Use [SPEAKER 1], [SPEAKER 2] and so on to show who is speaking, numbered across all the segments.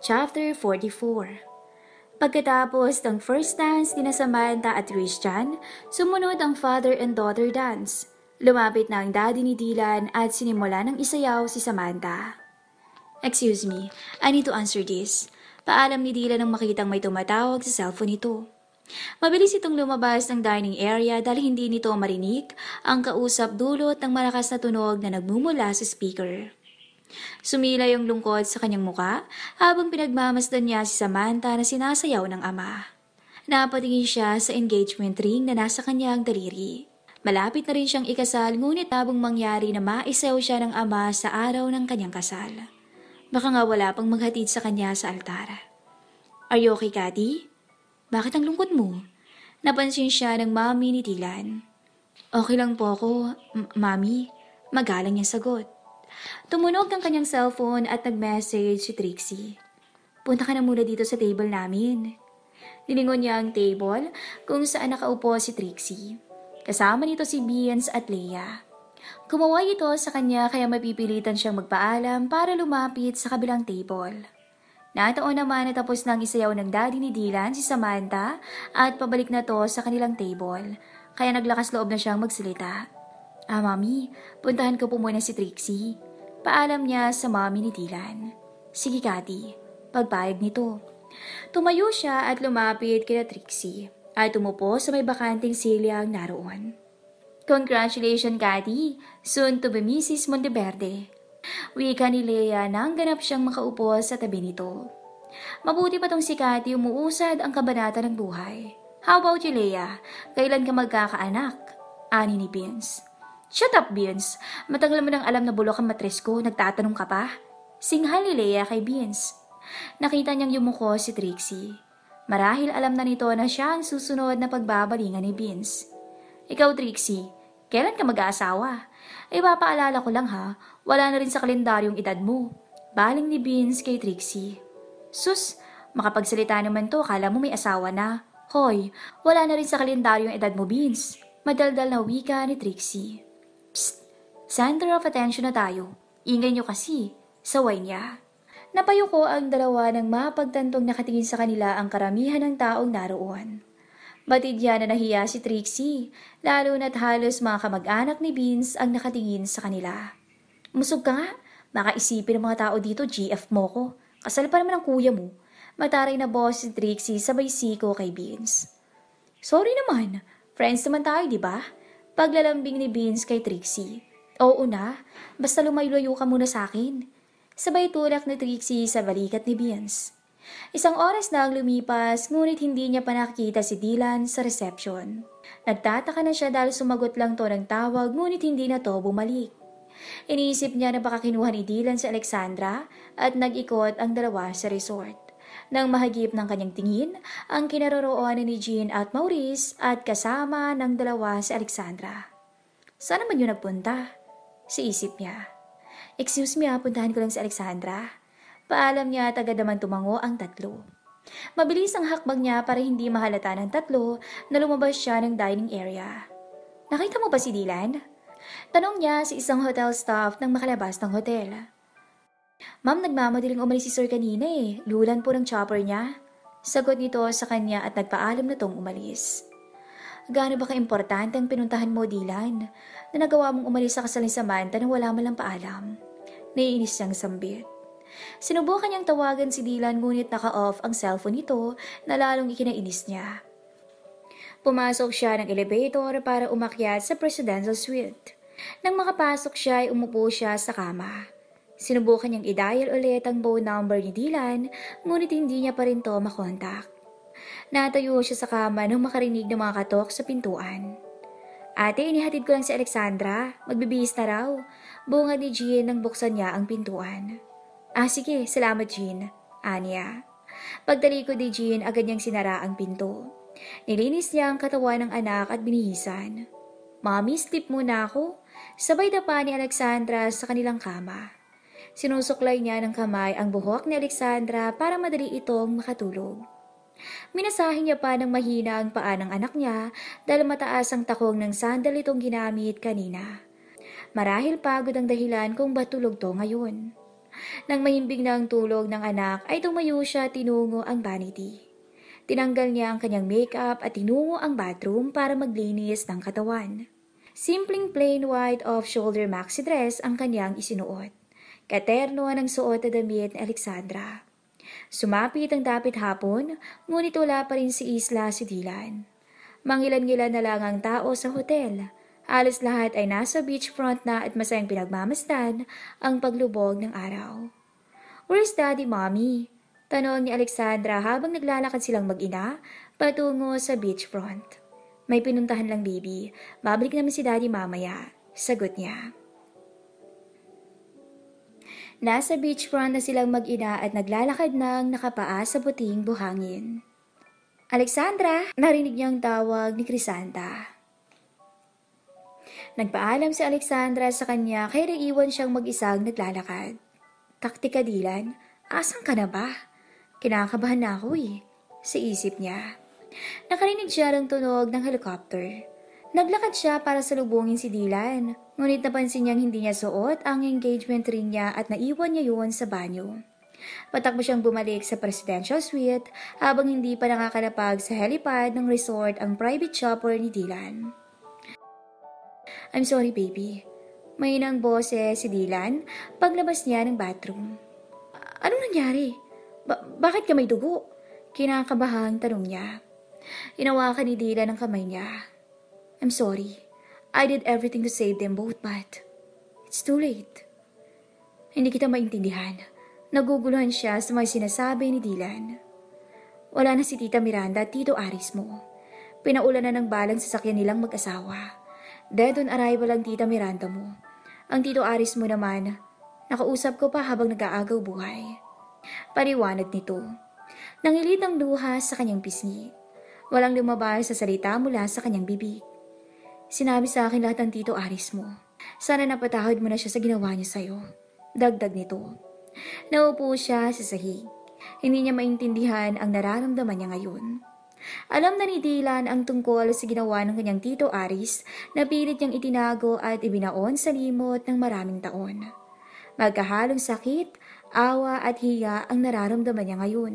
[SPEAKER 1] Chapter 44. Pagkatapos ng first dance ni Samantha at Christian, sumunod ang father and daughter dance. Lumapit na ang daddy ni Dylan at sinimula ng isayaw si Samantha. "Excuse me, I need to answer this." Paalam ni Dylan nang makitang may tumatawag sa cellphone nito. Mabilis itong lumabas ng dining area dahil hindi nito marinig ang kausap dulot ng malakas na tunog na nagmumula sa speaker. Sumilay ang lungkot sa kanyang muka habang pinagmamasdan niya si Samantha na sinasayaw ng ama. Napatingin siya sa engagement ring na nasa kanyang daliri. Malapit na rin siyang ikasal ngunit habang mangyari na maisayaw siya ng ama sa araw ng kanyang kasal. Baka nga wala pang maghatid sa kanya sa altar. "Are you okay, Cathy? Bakit ang lungkot mo?" Napansin siya ng mami ni Dylan. "Okay lang po ako, mami." Magalang niyang sagot. Tumunog ang kanyang cellphone at nag-message si Trixie. "Punta ka na muna dito sa table namin." Nilingon niya ang table kung saan nakaupo si Trixie. Kasama nito si Beans at Leia. Kumaway ito sa kanya kaya mapipilitan siyang magpaalam para lumapit sa kabilang table. Nataon naman na tapos nang isayaw ng daddy ni Dylan si Samantha at pabalik na to sa kanilang table. Kaya naglakas loob na siyang magsalita. Mami, puntahan ko po muna si Trixie." Paalam niya sa mami ni Dylan. "Sige, Cathy." Pagpayag nito. Tumayo siya at lumapit kina Trixie at umupo sa may bakanting silyang naroon. "Congratulations, Cathy, soon to be Mrs. Monteverde." Wika ni Leia nang ganap siyang makaupo sa tabi nito. Mabuti pa tong si Cathy umuusad ang kabanata ng buhay. "How about you, Leia? Kailan ka magkakaanak?" Ani ni Beans. "Shut up, Beans. Matagal mo nang alam na bulok ang matres ko, nagtatanong ka pa?" Singhal ni Leia kay Beans. Nakita niyang yumuko si Trixie. Marahil alam na nito na siya ang susunod na pagbabalingan ni Beans. "Ikaw, Trixie, kailan ka mag-aasawa?" "Ipapaalala ko lang ha, wala na rin sa kalendaryong edad mo." Baling ni Beans kay Trixie. "Sus, makapagsalita naman to, kala mo may asawa na." "Hoy, wala na rin sa kalendaryong edad mo, Beans." Madaldal na wika ni Trixie. "Psst, center of attention na tayo. Ingay niyo kasi." Saway niya. Napayuko ang dalawa nang mapagtantong nakatingin sa kanila ang karamihan ng taong naroon. Batid yan na nahiya si Trixie, lalo na't halos mga kamag-anak ni Beans ang nakatingin sa kanila. "Musog ka nga, baka isipin ng mga tao dito GF mo ko. Kasal pa naman ang kuya mo." Mataray na boss si Trixie sabay siko kay Beans. "Sorry naman, friends naman tayo, di ba?" Paglalambing ni Beans kay Trixie. "Oo na, basta lumayo-layo ka muna sa akin." Sabay tulak ni Trixie sa balikat ni Beans. Isang oras na ang lumipas, ngunit hindi niya pa nakikita si Dylan sa reception. Nagtataka na siya dahil sumagot lang to ng tawag, ngunit hindi na to bumalik. Iniisip niya na baka kinuha ni Dylan si Alexandra at nag-ikot ang dalawa sa resort. Nang mahagip ng kanyang tingin, ang kinaroroonan ni Jean at Maurice at kasama ng dalawa si Alexandra. "Saan naman yun nagpunta?" Si isip niya. "Excuse me, puntahan ko lang si Alexandra." Paalam niya at agad naman tumango ang tatlo. Mabilis ang hakbang niya para hindi mahalata ng tatlo na lumabas siya ng dining area. "Nakita mo ba si Dylan?" Tanong niya sa isang hotel staff nang makalabas ng hotel. "Ma'am, nagmamadaling umalis si Sir kanina eh. Lulan po ng chopper niya." Sagot nito sa kanya at nagpaalam na tong umalis. "Gaano ba ka-importante ang pinuntahan mo, Dylan, na nagawa mong umalis sa kasal ni Samantha na wala man lang paalam?" Naiinis siyang sambit. Sinubukan niyang tawagan si Dylan ngunit naka-off ang cellphone nito na lalong ikinainis niya. Pumasok siya ng elevator para umakyat sa presidential suite. Nang makapasok siya ay umupo siya sa kama. Sinubukan niyang i-dial ulit ang phone number ni Dylan, ngunit hindi niya pa rin to makontak. Natayo siya sa kama nang makarinig ng mga katok sa pintuan. "Ate, inihatid ko lang si Alexandra. Magbibihis na raw." Bungad ni Jean nang buksan niya ang pintuan. Sige, salamat Jean." Anya. Pagtalikod ni Jean, agad niyang sinara ang pinto. Nilinis niya ang katawan ng anak at binihisan. "Mami, sleep muna ako." Sabay dapa ni Alexandra sa kanilang kama. Sinusuklay niya ng kamay ang buhok ni Alexandra para madali itong makatulog. Minasahin niya pa ng mahina ang paa ng anak niya dahil mataas ang takong ng sandal itong ginamit kanina. Marahil pagod ang dahilan kung ba't tulog to ngayon. Nang mahimbing na ang tulog ng anak ay tumayo siya tinungo ang vanity. Tinanggal niya ang kanyang makeup at tinungo ang bathroom para maglinis ng katawan. Simpleng plain white off-shoulder maxi dress ang kanyang isinuot. Katerno ng suot na damit ni Alexandra. Sumapit ang dapit hapon, ngunit wala pa rin si Isla si Dylan. Mangilan-ngilan na lang ang tao sa hotel. Halos lahat ay nasa beachfront na at masayang pinagmamasdan ang paglubog ng araw. "Where's Daddy, Mommy?" tanong ni Alexandra habang naglalakad silang mag-ina patungo sa beachfront. "May pinuntahan lang, baby. Babalik naman si Daddy mamaya," sagot niya. Nasa beachfront na silang mag-ina at naglalakad ng nakapaa sa puting buhangin. "Alexandra!" narinig niyang tawag ni Crisanta. Nagpaalam si Alexandra sa kanya kaya naiwan siyang mag-isang naglalakad. "Taktika, Dylan, asan ka na ba? Kinakabahan na ako sa isip niya. Nakarinig siya ng tunog ng helicopter. Naglakad siya para salubungin si Dylan, ngunit napansin niyang hindi niya suot ang engagement ring niya at naiwan niya yun sa banyo. Patakbo siyang bumalik sa presidential suite habang hindi pa nakakalapag sa helipad ng resort ang private chopper ni Dylan. "I'm sorry, baby." Mahinang boses si Dylan paglabas niya ng bathroom. "Anong nangyari? Bakit ka may dugo?" Kinakabahang tanong niya. Hinawakan ni Dylan ang kamay niya. "I'm sorry. I did everything to save them both but it's too late." "Hindi kita maintindihan." Naguguluhan siya sa mga sinasabi ni Dylan. "Wala na si Tita Miranda at Tito Aris mo. Pinaulan na ng balang sasakyan nilang mag-asawa. Dead on arrival ang Tita Miranda mo. Ang Tito Aris mo naman, nakausap ko pa habang nag-aagaw buhay." Paliwanag nito. Nangilit ang luha sa kanyang pisngi. Walang lumabas sa salita mula sa kanyang bibig. "Sinabi sa akin lahat ng Tito Aris mo. Sana napatahod mo na siya sa ginawa niya sa'yo." Dagdag nito. Naupo siya sa sahig. Hindi niya maintindihan ang nararamdaman niya ngayon. Alam na ni Dylan ang tungkol sa ginawa ng kanyang Tito Aris na pilit niyang itinago at ibinaon sa limot ng maraming taon. Magkahalong sakit, awa at hiya ang nararamdaman niya ngayon.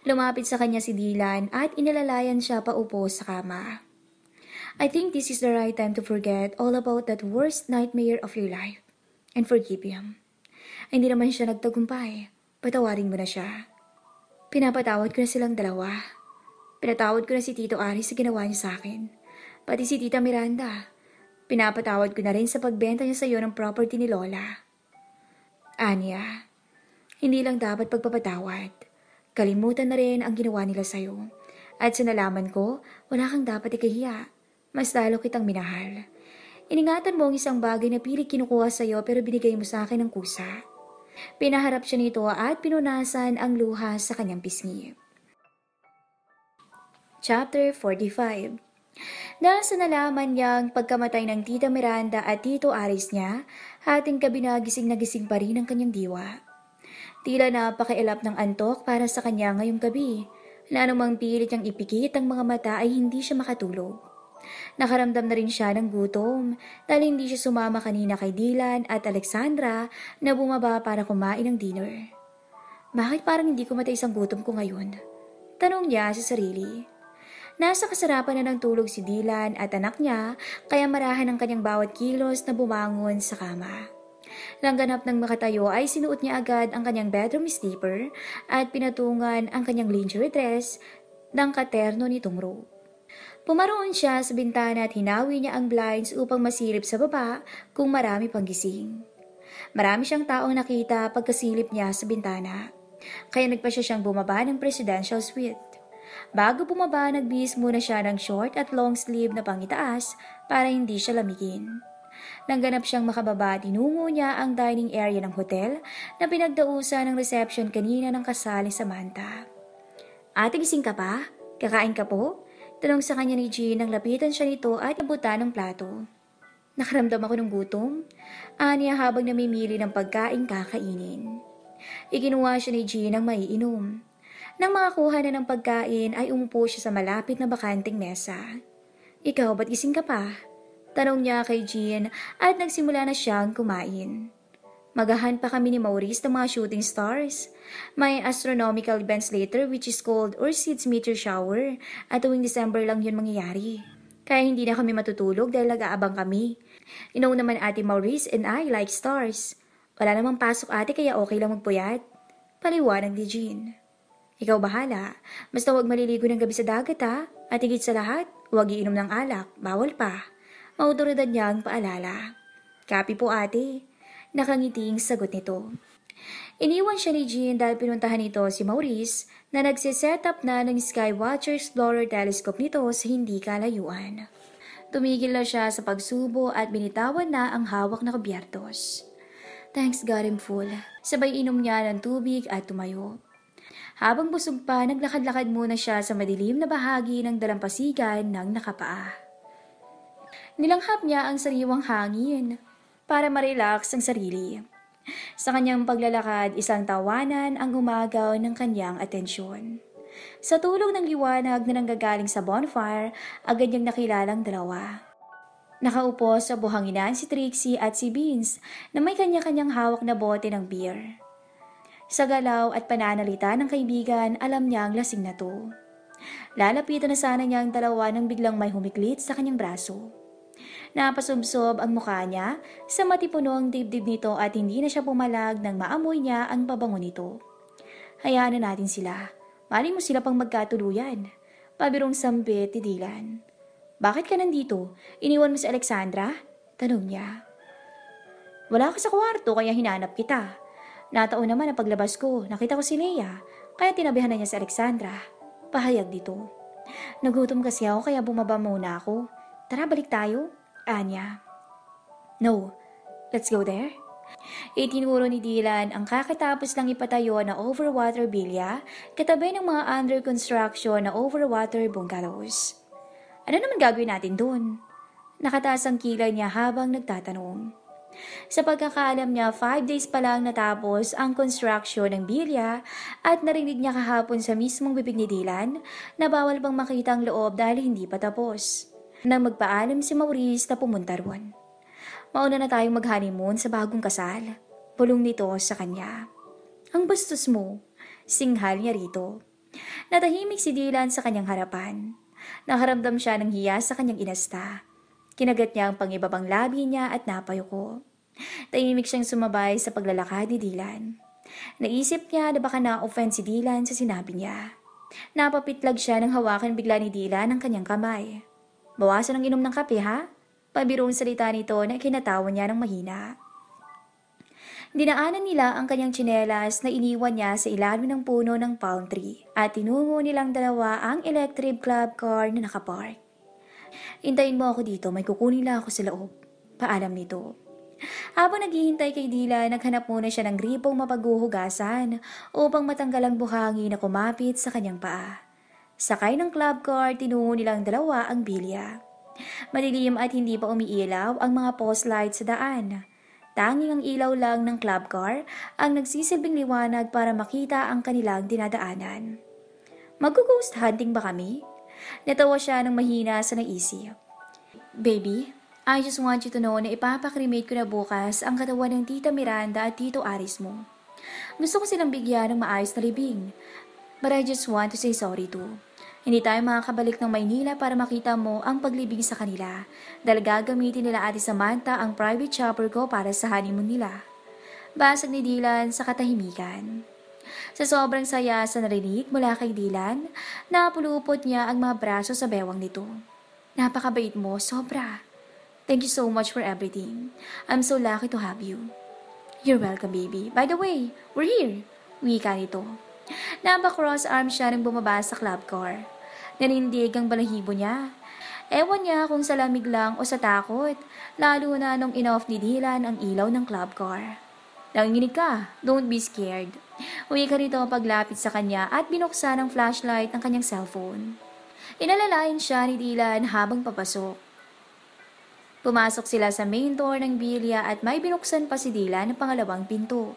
[SPEAKER 1] Lumapit sa kanya si Dylan at inalalayan siya paupo sa kama. "I think this is the right time to forget all about that worst nightmare of your life and forgive him. Hindi naman siya nagtagumpay. Patawarin mo na siya." "Pinapatawad ko na silang dalawa. Pinatawad ko na si Tito Aris sa ginawa niya sa akin. Pati si Tita Miranda. Pinapatawad ko na rin sa pagbenta niya sa iyo ng property ni Lola." "Anya, hindi lang dapat pagpapatawad. Kalimutan na rin ang ginawa nila sa iyo. At sa nalaman ko, wala kang dapat ikahiya. Mas lalo kitang minahal. Iningatan mo ang isang bagay na pilit kinukuha sa iyo pero binigay mo sa akin ng kusa." Pinaharap siya nito at pinunasan ang luha sa kanyang pisngi. Chapter 45. Dahil sa nalaman niyang pagkamatay ng Tita Miranda at Tito Aris niya, hating gabi na gising pa rin ang kanyang diwa. Tila napakailap ng antok para sa kanya ngayong gabi, na anumang pilit niyang ipikit ang mga mata ay hindi siya makatulog. Nakaramdam na rin siya ng gutom dahil hindi siya sumama kanina kay Dylan at Alexandra na bumaba para kumain ng dinner. "Bakit parang hindi ko matais ang gutom ko ngayon?" tanong niya sa sarili. Nasa kasarapan na ng tulog si Dylan at anak niya kaya marahan ang kanyang bawat kilos na bumangon sa kama. Nang ganap ng makatayo ay sinuot niya agad ang kanyang bedroom slipper at pinatungan ang kanyang lingerie dress ng katerno nitong robe. Pumaroon siya sa bintana at hinawi niya ang blinds upang masilip sa baba kung marami pang gising. Marami siyang taong nakita pagkasilip niya sa bintana, kaya nagpasya siyang bumaba ng presidential suite. Bago bumaba, nagbihis muna siya ng short at long sleeve na pangitaas para hindi siya lamigin. Nang ganap siyang makababa, tinungo niya ang dining area ng hotel na pinagdausan ng reception kanina ng kasal ni Samantha. "Ate, gising ka pa? Kakain ka po?" tanong sa kanya ni Jean nang lapitan siya nito at nabutan ng plato. "Nakaramdam ako ng gutom," aniya habang namimili ng pagkain kakainin. Ikinuha siya ni Jean ng maiinom. Nang makakuha na ng pagkain ay umupo siya sa malapit na bakanting mesa. "Ikaw, ba't gising ka pa?" tanong niya kay Jean at nagsimula na siyang kumain. Magahan pa kami ni Maurice ng mga shooting stars. May astronomical events later which is called Ursid's Meteor Shower at tuwing December lang yun mangyayari. Kaya hindi na kami matutulog dahil nag-aabang kami. Naman ate Maurice and I like stars. Wala namang pasok ate kaya okay lang magpuyat. Paliwanag ni Jean. Ikaw bahala. Basta huwag maliligo ng gabi sa dagat ha. At higit sa lahat, huwag iinom ng alak. Bawal pa. Mautoridad niya ang paalala. Kapi po ate. Nakangiting sagot nito. Iniwan siya ni Jean dahil pinuntahan nito si Maurice na nagsiset up na ng Skywatcher Explorer telescope nito sa hindi kalayuan. Tumigil na siya sa pagsubo at binitawan na ang hawak na kubyertos. Thanks God I'm full. Sabay inom niya ng tubig at tumayo. Habang busog pa, naglakad-lakad muna siya sa madilim na bahagi ng dalampasigan ng nakapaa. Nilanghap niya ang sariwang hangin para ma-relax ang sarili. Sa kanyang paglalakad, isang tawanan ang umagaw ng kanyang atensyon. Sa tulog ng liwanag na nanggagaling sa bonfire, agad niyang nakilalang dalawa. Nakaupo sa buhanginan si Trixie at si Beans na may kanya-kanyang hawak na bote ng beer. Sa galaw at pananalita ng kaibigan, alam niyang lasing na to. Lalapitan na sana niya ang dalawa nang biglang may humiklit sa kanyang braso. Napasubsob ang mukha niya sa matipunong dibdib nito at hindi na siya pumalag nang maamoy niya ang pabango nito. Hayaan na natin sila. Mali mo sila pang magkatuluyan. Pabirong sambit ni Dylan. Bakit ka nandito? Iniwan mo si Alexandra? Tanong niya. Wala ka sa kwarto kaya hinanap kita. Nataon naman ang paglabas ko. Nakita ko si Leia. Kaya tinabihan na niya si Alexandra. Pahayag dito. Nagutom kasi ako kaya bumaba muna ako. Tara, balik tayo. Anya. No. Let's go there. Itinuro ni Dylan ang kakatapos lang ipatayo na overwater bilya katabi ng mga under construction na overwater bungalows. Ano naman gagawin natin doon? Nakataas ang kilay niya habang nagtatanong. Sa pagkakaalam niya, 5 days pa lang natapos ang construction ng bilya at narinig niya kahapon sa mismong bibig ni Dylan na bawal pang makita ang loob dahil hindi pa tapos. Nang magpaalam si Maurice na pumunta roon. Mauna na tayong mag-honeymoon sa bagong kasal. Bulong nito sa kanya. Ang bastos mo, singhal niya rito. Natahimik si Dylan sa kanyang harapan. Nakaramdam siya ng hiya sa kanyang inasta. Kinagat niya ang pangibabang labi niya at napayuko. Tahimik siyang sumabay sa paglalakad ni Dylan. Naisip niya na baka na-offend si Dylan sa sinabi niya. Napapitlag siya nang hawakan bigla ni Dylan ang kanyang kamay. Bawasan ang inom ng kape ha? Pabirong salita nito na kinatawan niya ng mahina. Dinaanan nila ang kanyang tsinelas na iniwan niya sa ilalim ng puno ng palm tree at tinungo nilang dalawa ang electric club car na nakapark. Hintayin mo ako dito, may kukunin lang ako sa loob. Paalam nito. Habang naghihintay kay Dylan, naghanap muna siya ng gripong mapaghuhugasan upang matanggal ang buhangin na kumapit sa kanyang paa. Sakay ng club car, tinungo nilang dalawa ang bilya. Madilim at hindi pa umiilaw ang mga post lights sa daan. Tanging ang ilaw lang ng club car ang nagsisilbing liwanag para makita ang kanilang dinadaanan. Mag-ghost hunting ba kami? Natawa siya ng mahina sa naisip. Baby, I just want you to know na ipapakremate ko na bukas ang katawan ng Tita Miranda at Tito Aris mo. Gusto ko silang bigyan ng maayos na libing. But I just want to say sorry too. Hindi tayo makakabalik ng Maynila para makita mo ang paglibing sa kanila dahil gagamitin nila Ate Samantha ang private chopper ko para sa honeymoon nila. Basag ni Dylan sa katahimikan. Sa sobrang saya sa narinig mula kay Dylan, napulupot niya ang mga braso sa bewang nito. Napakabait mo, sobra. Thank you so much for everything. I'm so lucky to have you. You're welcome, baby. By the way, we're here. Wika nito. Napakross arm siya nang bumaba sa club car. Nanindig ang balahibo niya. Ewan niya kung sa lamig lang o sa takot, lalo na nung in-off ni Dylan ang ilaw ng club car. Nanginginig ka, don't be scared. Uwi ka rito paglapit sa kanya at binuksan ang flashlight ng kanyang cellphone. Inalalayan siya ni Dylan habang papasok. Pumasok sila sa main door ng bilya at may binuksan pa si Dylan ng pangalawang pinto.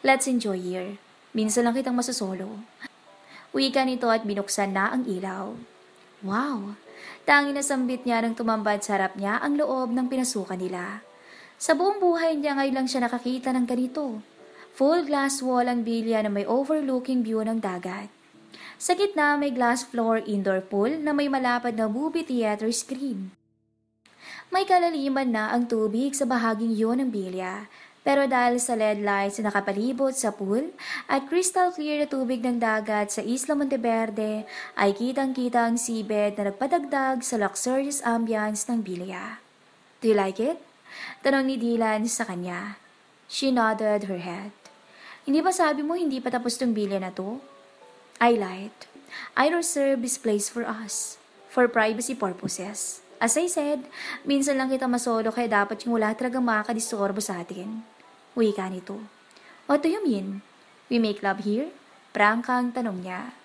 [SPEAKER 1] Let's enjoy here. Minsan lang kitang masosolo. Wika nito at binuksan na ang ilaw. Wow! Tanging nasambit niya nang tumambad sa harap niya ang loob ng pinasukan nila. Sa buong buhay niya ngayon lang siya nakakita ng ganito. Full glass wall ang bilya na may overlooking view ng dagat. Sa gitna may glass floor indoor pool na may malapad na movie theater screen. May kalaliman na ang tubig sa bahaging yun ng bilya, pero dahil sa LED lights na nakapalibot sa pool at crystal clear na tubig ng dagat sa Isla Monteverde ay kitang-kita ang seabed na nagpadagdag sa luxurious ambience ng bilya. Do you like it? Tanong ni Dylan sa kanya. She nodded her head. Hindi ba sabi mo hindi pa tapos tong bilya na to? I lied. I reserve this place for us. For privacy purposes. As I said, minsan lang kita masolo kaya dapat yung wala talagang makakadistorbo sa atin. Wika nito. What do you mean? We make love here? Prangkang tanong niya.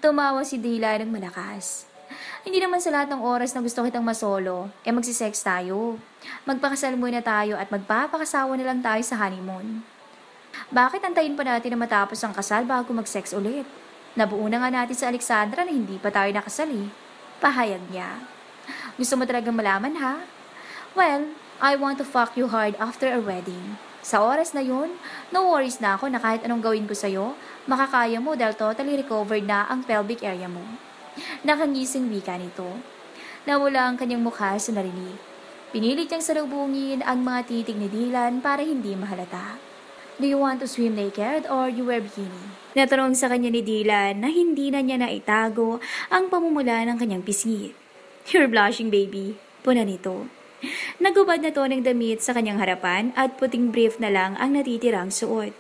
[SPEAKER 1] Tumawa si Dylan ng malakas. Hindi naman sa lahat ng oras na gusto kitang masolo, magsisex tayo. Magpakasal muna tayo at magpapakasawa na lang tayo sa honeymoon. Bakit antayin pa natin na matapos ang kasal bago mag-sex ulit? Nabuo na nga natin sa Alexandra na hindi pa tayo nakasal eh. Pahayag niya. Gusto mo talagang malaman ha? Well, I want to fuck you hard after a wedding. Sa oras na yun, no worries na ako na kahit anong gawin ko sa'yo, makakaya mo dahil totally recovered na ang pelvic area mo. Nakangising wika nito. Nawala ang kanyang mukha sa narinig. Pinilit niyang salubungin ang mga titig ni Dylan para hindi mahalata. Do you want to swim naked or you wear bikini? Natanong sa kanya ni Dylan na hindi na niya naitago ang pamumula ng kanyang pisngi. You're blushing baby, puna nito. Nagubad na to ng damit sa kanyang harapan at puting brief na lang ang natitirang suot.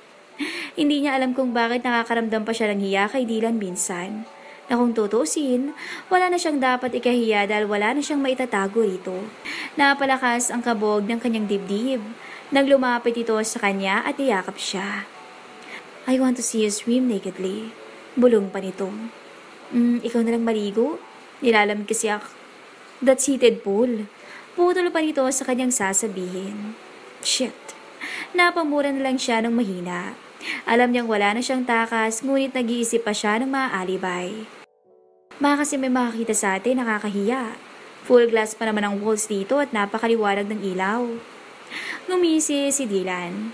[SPEAKER 1] Hindi niya alam kung bakit nakakaramdam pa siya ng hiya kay Dylan minsan. Na kung tutusin, wala na siyang dapat ikahiya dahil wala na siyang maitatago rito. Napalakas ang kabog ng kanyang dibdib. Nang lumapit ito sa kanya at iyakap siya. I want to see you swim nakedly. Bulong pa nito. Ikaw na lang maligo? Nilalamig kasi ako. That's heated pool. Putol pa nito sa kanyang sasabihin. Shit. Napamura na lang siya ng mahina. Alam niyang wala na siyang takas, ngunit nag-iisip pa siya ng mga alibay. Baka kasi may makakita sa atin, nakakahiya. Full glass pa naman ang walls dito at napakaliwanag ng ilaw. Ngumisi si Dylan.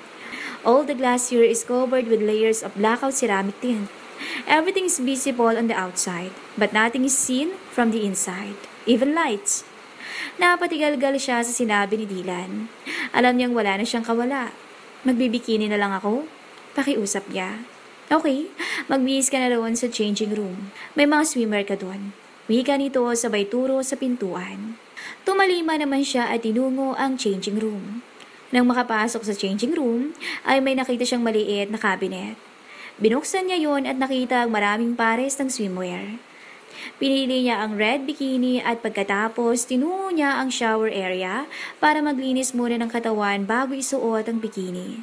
[SPEAKER 1] All the glass here is covered with layers of blackout ceramic tint. Everything is visible on the outside, but nothing is seen from the inside. Even lights. Napatigalgal siya sa sinabi ni Dylan. Alam niyang wala na siyang kawala. Magbibikini na lang ako? Pakiusap niya. Okay, magbihis ka na doon sa changing room. May mga swimmer ka doon. Wika nito sabay turo sa pintuan. Tumalima naman siya at tinungo ang changing room. Nang makapasok sa changing room, ay may nakita siyang maliit na cabinet. Binuksan niya yon at nakita ang maraming pares ng swimwear. Pinili niya ang red bikini at pagkatapos tinungo niya ang shower area para maglinis muna ng katawan bago isuot ang bikini.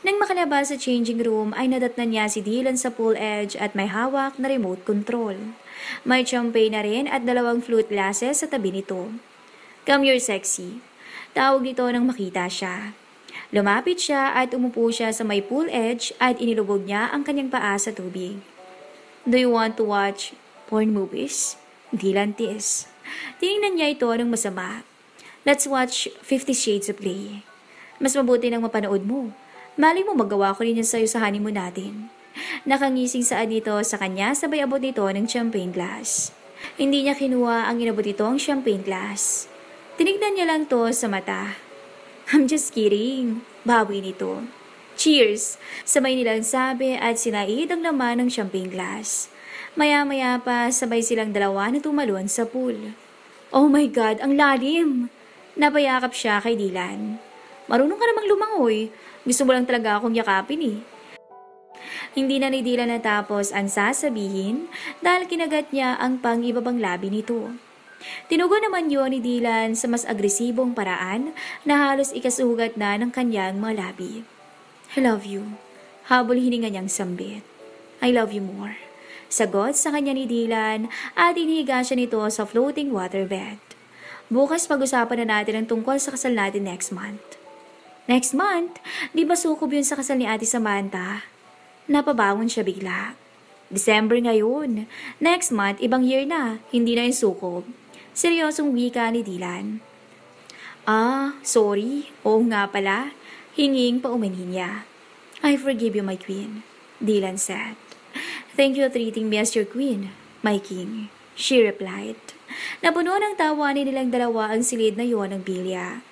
[SPEAKER 1] Nang makalabas sa changing room ay nadatnan niya si Dylan sa pool edge at may hawak na remote control. May champagne na rin at 2 flute glasses sa tabi nito. Come here sexy. Tawag nito nang makita siya. Lumapit siya at umupo siya sa may pool edge at inilubog niya ang kanyang paa sa tubig. Do you want to watch porn movies? Dylan tis. Tinignan niya ito ng masama. Let's watch 50 Shades of Grey. Mas mabuti nang mapanood mo. Mali mo magawa ko rin yan sa'yo sa honeymoon natin. Nakangising saan nito sa kanya sabay abot nito ng champagne glass. Hindi niya kinuha ang inabot nito ang champagne glass. Tinignan niya lang to sa mata. I'm just kidding. Bawi nito. Cheers! Sabay nilang sabi at sinaid ang laman ng champagne glass. Maya-maya pa sabay silang dalawa na tumalon sa pool. Oh my God, ang lalim! Napayakap siya kay Dylan. Marunong ka namang lumangoy. Gusto mo lang talaga akong yakapin eh. Hindi na ni Dylan natapos ang sasabihin dahil kinagat niya ang pang-ibabang labi nito. Tinugon naman yon ni Dylan sa mas agresibong paraan na halos ikasugat na ng kanyang mga labi. I love you. Habol hininga niyang sambit. I love you more. Sagot sa kanya ni Dylan at inihiga siya nito sa floating waterbed. Bukas pag-usapan na natin ang tungkol sa kasal natin next month. Next month? Di ba sukob yun sa kasal ni Ate Samantha? Napabangon siya bigla. December ngayon. Next month, ibang year na. Hindi na yung sukob. Seryosong wika ni Dylan. Sorry. Oo nga pala. Hinging paumanhin niya. I forgive you, my queen, Dylan said. Thank you for treating me as your queen, my king, she replied. Napuno ng tawa nilang dalawa ang silid na yon ng bilya.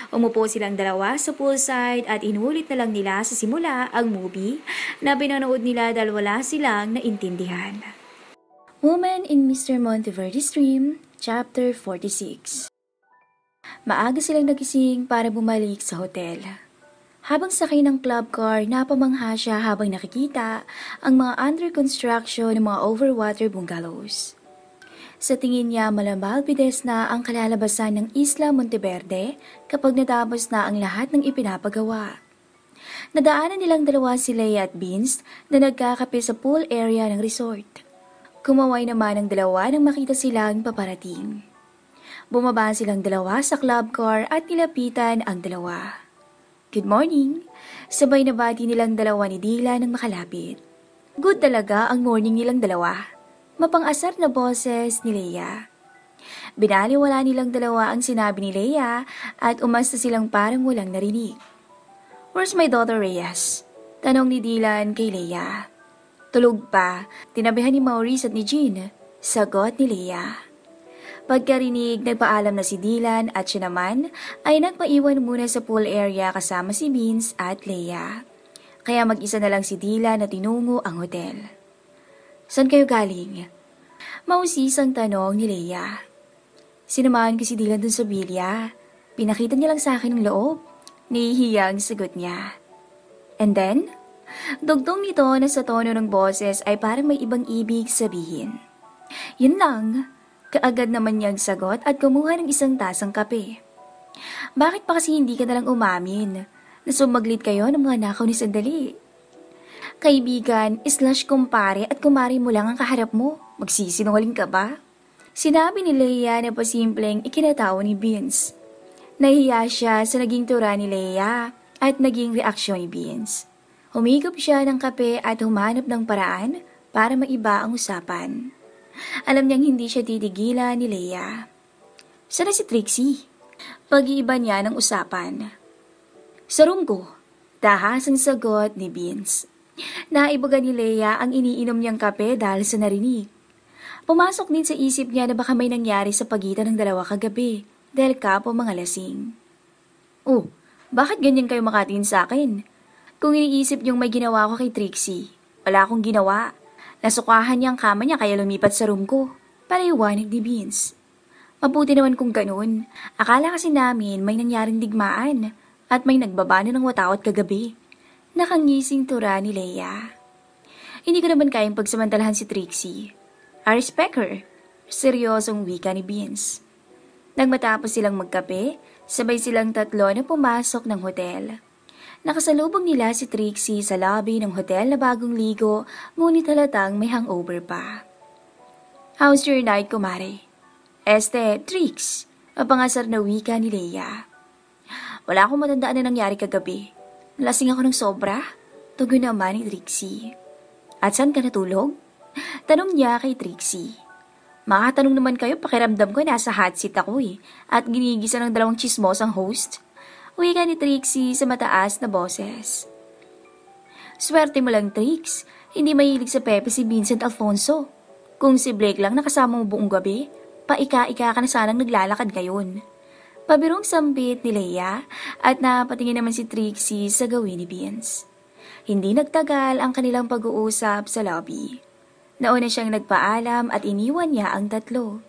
[SPEAKER 1] Umupo silang dalawa sa poolside at inulit na lang nila sa simula ang movie na pinanood nila dahil wala silang naintindihan. Woman in Mr. Monteverde's Dream, Chapter 46. Maaga silang nagising para bumalik sa hotel. Habang sakay ng club car, napamangha siya habang nakikita ang mga under construction ng mga overwater bungalows. Sa tingin niya, malambal-bides na ang kalalabasan ng Isla Monteverde kapag natapos na ang lahat ng ipinapagawa. Nadaanan nilang dalawa si Leia at Vince na nagkakape sa pool area ng resort. Kumaway naman ang dalawa nang makita silang paparating. Bumaba silang dalawa sa club car at nilapitan ang dalawa. Good morning! Sabay na bati nilang dalawa ni Dylan nang makalapit. Good talaga ang morning nilang dalawa. Mapang-asar na boses ni Leia. Binaliwala nilang dalawa ang sinabi ni Leia at umasta silang parang walang narinig. Where's my daughter Reyes? Tanong ni Dylan kay Leia. Tulog pa, tinabihan ni Maurice at ni Jean. Sagot ni Leia. Pagkarinig, nagpaalam na si Dylan at siya naman ay nagpaiwan muna sa pool area kasama si Vince at Leia. Kaya mag-isa na lang si Dylan na tinungo ang hotel. Saan kayo galing? Mausisang tanong ni Leia. Sinamahan ko si Dylan dun sa bilya. Pinakita niya lang sa akin ang loob. Nahihiyang sagot niya. And then? Dugtong nito na sa tono ng boses ay parang may ibang ibig sabihin. Yun lang. Kaagad naman niyang sagot at kumuha ng isang tasang kape. Bakit pa kasi hindi ka nalang umamin? Nasumaglit kayo ng mga nakaw ni Sandali. Kaibigan, /kumpare at kumari mo lang ang kaharap mo. Magsisinungaling ka ba? Sinabi ni Leia na pasimpleng ikinatawa ni Vince. Nahiya siya sa naging tura ni Leia at naging reaksyon ni Vince. Humigop siya ng kape at humanap ng paraan para maiba ang usapan. Alam niyang hindi siya titigilan ni Leia. Sana si Trixie? Pag-iiba niya ng usapan. Sa room ko, dahas ang sagot ni Vince. Naibaga ni Leia ang iniinom niyang kape dahil sa narinig. Pumasok din sa isip niya na baka may nangyari sa pagitan ng dalawa kagabi dahil kapo mga lasing. Oh, bakit ganyan kayo makatingin sa akin? Kung iniisip niyong may ginawa ko kay Trixie, wala akong ginawa. Nasukahan niya ang kama niya kaya lumipat sa room ko. Paliwanag ni Vince. Mabuti naman kung ganun. Akala kasi namin may nangyaring digmaan at may nagbabano ng watawat kagabi. Nakangising tura ni Leia. Hindi ko naman kayang pagsamantalahan si Trixie. I respect her. Seryosong wika ni Vince. Nang matapos silang magkape, sabay silang tatlo na pumasok ng hotel. Nakasalubong nila si Trixie sa lobby ng hotel na bagong ligo, ngunit halatang may hangover pa. How's your night, kumare? Trix, mapangasar na wika ni Leia. Wala akong matandaan na nangyari kagabi. Lasing ako ng sobra? Tugon naman ni Trixie. At saan ka natulog? Tanong niya kay Trixie. Makatanong naman kayo, pakiramdam ko nasa hot seat ako at ginigisa ng dalawang chismosang host. Wika ni Trixie sa mataas na boses. Swerte mo lang, Trix. Hindi mahilig sa Pepe si Vincent Alfonso. Kung si Blake lang nakasama mo buong gabi, paika-ika ka na sanang naglalakad ngayon. Pabirong sambit ni Leia at napatingin naman si Trixie sa gawin ni Vince. Hindi nagtagal ang kanilang pag-uusap sa lobby. Nauna siyang nagpaalam at iniwan niya ang tatlo.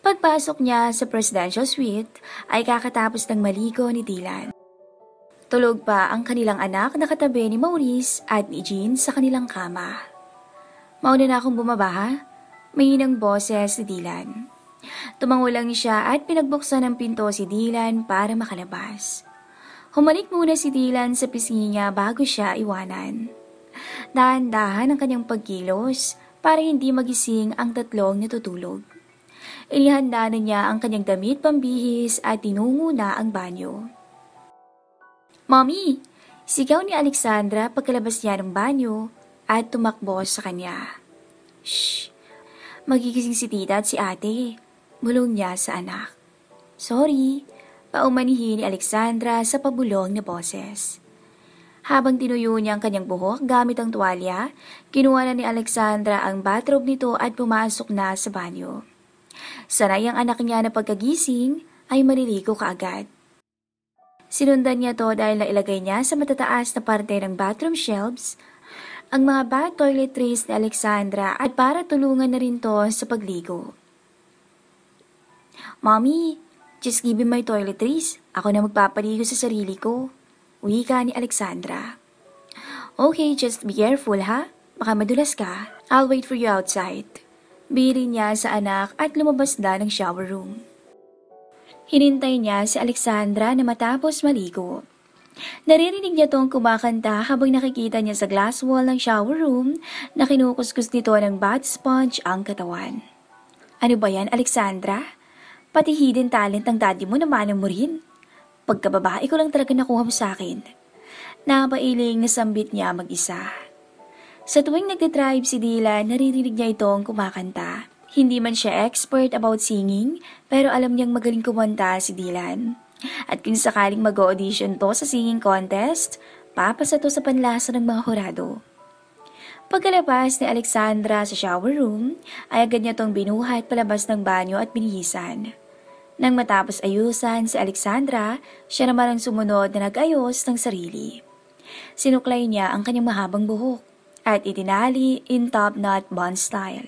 [SPEAKER 1] Pagpasok niya sa presidential suite ay kakatapos ng maligo ni Dylan. Tulog pa ang kanilang anak na katabi ni Maurice at ni Jean sa kanilang kama. Mauna na akong bumaba ha? Mahinang boses ni Dylan. Tumango lang siya at pinagbuksan ng pinto si Dylan para makalabas. Humalik muna si Dylan sa pisngi niya bago siya iwanan. Dahan-dahan ang kanyang pagkilos para hindi magising ang tatlong natutulog. Inihanda na niya ang kanyang damit pambihis at tinungo na ang banyo. Mommy! Sigaw ni Alexandra pagkalabas niya ng banyo at tumakbo sa kanya. Shh! Magigising si tita at si ate. Bulong niya sa anak. Sorry, Paumanihin ni Alexandra sa pabulong na boses. Habang tinuyo niya ang kanyang buhok gamit ang tuwalya, kinuha na ni Alexandra ang bathrobe nito at pumasok na sa banyo. Sanay ang anak niya na pagkagising ay maliligo kaagad. Sinundan niya to dahil nailagay niya sa matataas na parte ng bathroom shelves ang mga bath toiletries ni Alexandra at para tulungan na rin to sa pagligo. "Mommy, just give me my toiletries. Ako na magpapaligo sa sarili ko," wika ni Alexandra. "Okay, just be careful ha. Baka madulas ka. I'll wait for you outside." Biri niya sa anak at lumabas na ng shower room. Hinintay niya si Alexandra na matapos maligo. Naririnig niya tong kumakanta habang nakikita niya sa glass wall ng shower room na kinukuskus nito ng bath sponge ang katawan. "Ano ba yan, Alexandra? Pati hidden talent ng daddy mo naman mo rin. Pagkababae ko lang talaga nakuha mo sa akin." Napailing na sambit niya mag-isa. Sa tuwing nagtitribe si Dylan, naririnig niya itong kumakanta. Hindi man siya expert about singing, pero alam niyang magaling kumanta si Dylan. At kung sakaling mag-audition to sa singing contest, papasa to sa panlasa ng mga hurado. Pagkalabas ni Alexandra sa shower room, ay agad niya tong binuhat palabas ng banyo at binihisan. Nang matapos ayusan si Alexandra, siya naman ang sumunod na nag-ayos ng sarili. Sinuklay niya ang kanyang mahabang buhok at itinali in top knot bun style.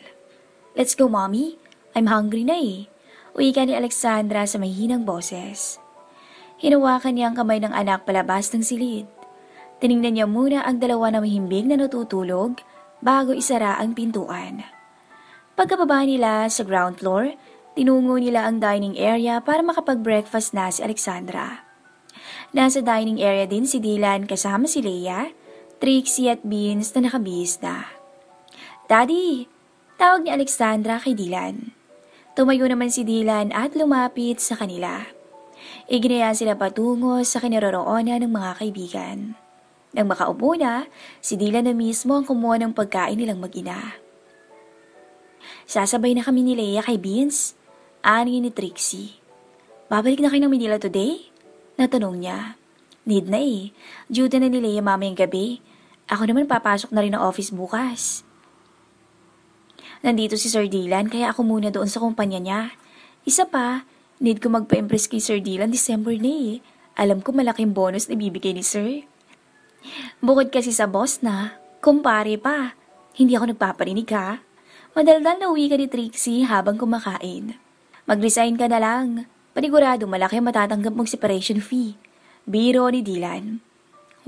[SPEAKER 1] "Let's go, Mommy. I'm hungry na eh," wika ni Alexandra sa mahinang boses. Hinawakan niya ang kamay ng anak palabas ng silid. Tiningnan niya muna ang dalawa na mahimbing na natutulog bago isara ang pintuan. Pagkababa nila sa ground floor, tinungo nila ang dining area para makapag-breakfast na si Alexandra. Nasa dining area din si Dylan kasama si Leia, Trixie at Beans na nakabihis na. "Daddy!" Tawag ni Alexandra kay Dylan. Tumayo naman si Dylan at lumapit sa kanila. Iginaya sila patungo sa kinaroroonan ng mga kaibigan. Nang makaupo na, si Dylan na mismo ang kumuha ng pagkain nilang mag-ina. "Sasabay na kami ni Leia kay Beans," ani ni Trixie. "Babalik na kayo ng Manila today?" natanong niya. "Need na eh. Duty na ni Leia mamayang gabi. Ako naman papasok na rin ng office bukas." "Nandito si Sir Dylan kaya ako muna doon sa kumpanya niya. Isa pa, need ko magpa-impress kay Sir Dylan December na eh. Alam ko malaking bonus na ibibigay ni Sir." "Bukod kasi sa boss na, kumpare pa. Hindi ako nagpaparinig ha." Madaldal na uwi ka ni Trixie habang kumakain. "Mag-resign ka na lang. Panigurado malaki ang matatanggap mong separation fee." Biro ni Dylan.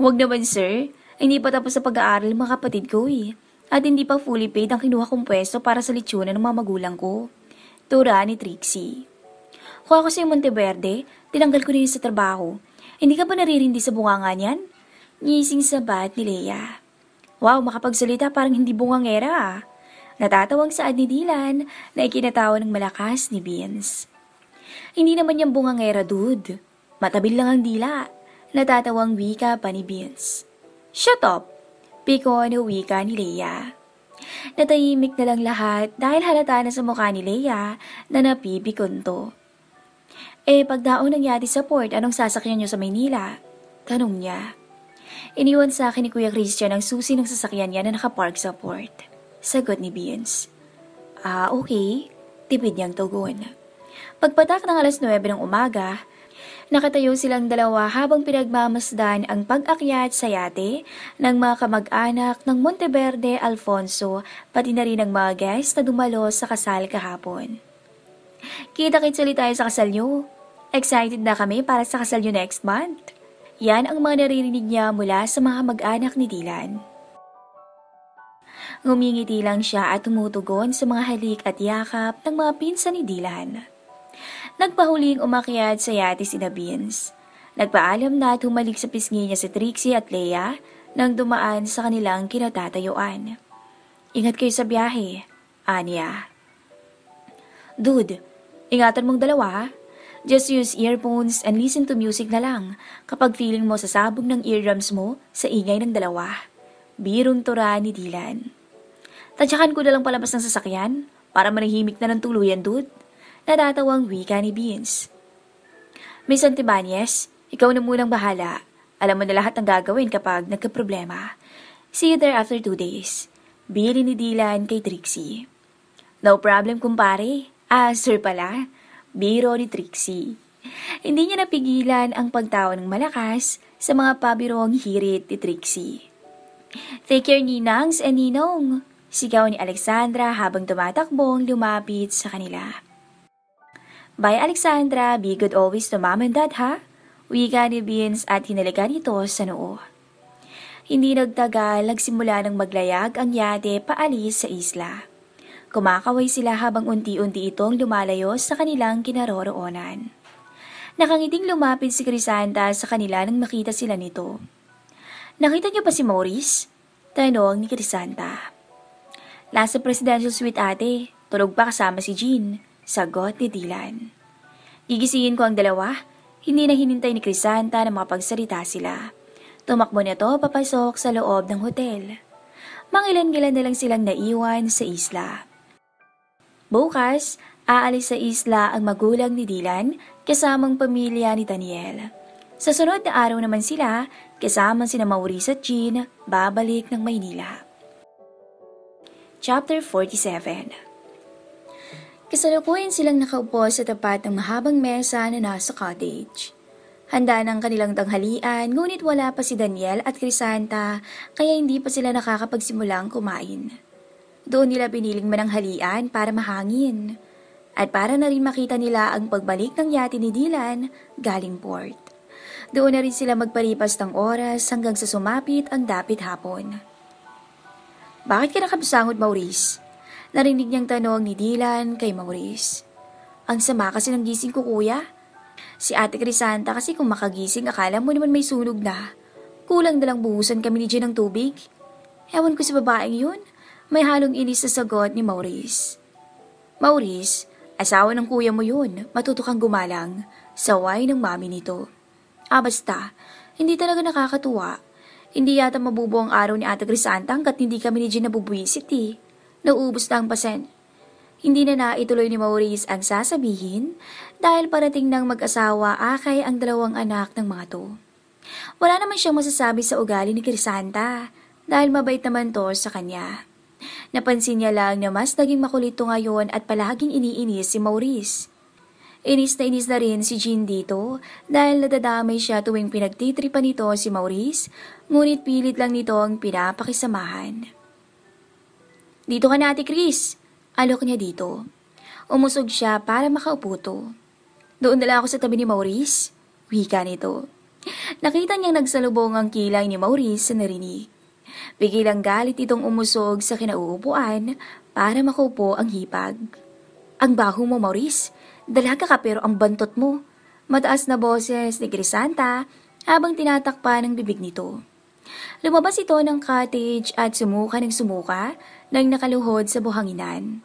[SPEAKER 1] "Huwag naman sir, hindi pa tapos sa pag-aaral ng mga kapatid ko eh. At hindi pa fully paid ang kinuha kong pwesto para sa litsyonan ng mga magulang ko." Tura ni Trixie. "Kung ako sa Monteverde, tinanggal ko rin sa trabaho. Hindi ka ba naririndi sa bunganga niyan?" Ngising sabat ni Leia. "Wow, makapagsalita parang hindi bungangera ah." Natatawang saad ni Dylan na ikinatawa ng malakas ni Beans. "Hindi naman yung bungangera, dude. Matabil lang ang dila." Natatawang wika pa ni Beans. "Shut up!" Piko na wika ni Leia. Natahimik na lang lahat dahil halata na sa mukha ni Leia na napipikon to. Pagdaong ng yati sa port, anong sasakyan niyo sa Maynila?" Tanong niya. "Iniwan sa akin ni Kuya Christian ang susi ng sasakyan niya na nakapark sa port." Sagot ni Beans. Okay. Tipid niyang tugon. Pagpatak ng 9:00 ng umaga, nakatayo silang dalawa habang pinagmamasdan ang pag-akyat sa yate ng mga kamag-anak ng Monteverde, Alfonso, pati na rin ang mga guests na dumalo sa kasal kahapon. "Kita-kits ulit tayo sa kasal niyo. Excited na kami para sa kasal niyo next month." Yan ang mga naririnig niya mula sa mga mag-anak ni Dylan. Ngumingiti lang siya at tumutugon sa mga halik at yakap ng mga pinsan ni Dylan. Nagpahuling umakyat sa yate si Beans. Nagpaalam na at humalik sa pisngi niya si Trixie at Leia nang dumaan sa kanilang kinatatayuan. "Ingat kayo sa biyahe," aniya. "Dude, ingatan mong dalawa. Just use earphones and listen to music na lang kapag feeling mo sasabog ng eardrums mo sa ingay ng dalawa." Birong tura ni Dylan. "Tadyakan ko na lang palabas ng sasakyan para manahimik na ng tuluyan, dude." Natatawang wika ni Beans. Miss Antibanyes, ikaw na munang bahala. Alam mo na lahat ng gagawin kapag nagkaproblema. See you there after 2 days. Bili ni Dylan kay Trixie. No problem, kumpare. Sir pala. Biro ni Trixie. Hindi niya napigilan ang pagtawa ng malakas sa mga pabirong hirit ni Trixie. Take care, Ninangs and Ninong. Sigaw ni Alexandra habang tumatakbong lumapit sa kanila. Bye, Alexandra. Be good always to Mom and Dad, ha? Wika ni Vince at hinalikan ito sa noo. Hindi nagtagal, nagsimula ng maglayag ang yate paalis sa isla. Kumakaway sila habang unti-unti itong lumalayo sa kanilang kinaroroonan. Nakangiting lumapit si Crisanta sa kanila nang makita sila nito. Nakita niyo ba si Maurice? Tanong ni Crisanta. Nasa presidential suite ate, tulog pa kasama si Jean. Sagot ni Dylan. Gigisingin ko ang dalawa. Hindi na hinintay ni Crisanta na makapagsalita sila. Tumakbo na to papasok sa loob ng hotel. Mangilan-gilan na lang silang naiwan sa isla. Bukas, aalis sa isla ang magulang ni Dylan kasamang pamilya ni Daniel. Sa sunod na araw naman sila, kasama sina Maurice at Jean, babalik ng Maynila. Chapter 47. Kasalukuyan silang nakaupo sa tapat ng mahabang mesa na nasa cottage. Handa ng kanilang tanghalian, ngunit wala pa si Daniel at Crisanta, kaya hindi pa sila nakakapagsimulang kumain. Doon nila piniling mananghalian para mahangin, at para na rin makita nila ang pagbalik ng yate ni Dylan galing port. Doon na rin sila magpalipas ng oras hanggang sa sumapit ang dapit hapon. Bakit ka nakapasangot, Maurice? Narinig niyang tanong ni Dylan kay Maurice. Ang sama kasi ng gising ko, kuya. Si Ate Crisanta kasi kung makagising akala mo naman may sunog na. Kulang na lang buhusan kami ni Jean ng tubig. Ewan ko sa babaeng yun. May halong inis sa sagot ni Maurice. Maurice, asawa ng kuya mo yun. Matuto kang gumalang. Saway ng mami nito. Basta. Hindi talaga nakakatuwa. Hindi yata mabubuo ang araw ni Ate Crisanta hanggat hindi kami ni Jean nabubwisit eh. Nauubos na ang pasen. Hindi na naituloy ni Maurice ang sasabihin dahil parating ng mag-asawa akay ang dalawang anak ng mga to. Wala naman siyang masasabi sa ugali ni Crisanta dahil mabait naman to sa kanya. Napansin niya lang na mas naging makulit to ngayon at palaging iniinis si Maurice. Inis na rin si Jean dito dahil nadadamay siya tuwing pinagtitripan nito si Maurice, ngunit pilit lang nito ang pinapakisamahan. Dito ka na, Ate Chris. Alok niya dito. Umusog siya para makaupo to. Doon na lang ako sa tabi ni Maurice. Wika nito. Nakita niyang nagsalubong ang kilay ni Maurice sa narinig. Bigilang galit itong umusog sa kinauupuan para makaupo ang hipag. Ang baho mo, Maurice. Dalaga ka pero ang bantot mo. Mataas na boses ni Crisanta habang tinatakpan ang bibig nito. Lumabas ito ng cottage at sumuka nang nakaluhod sa buhanginan.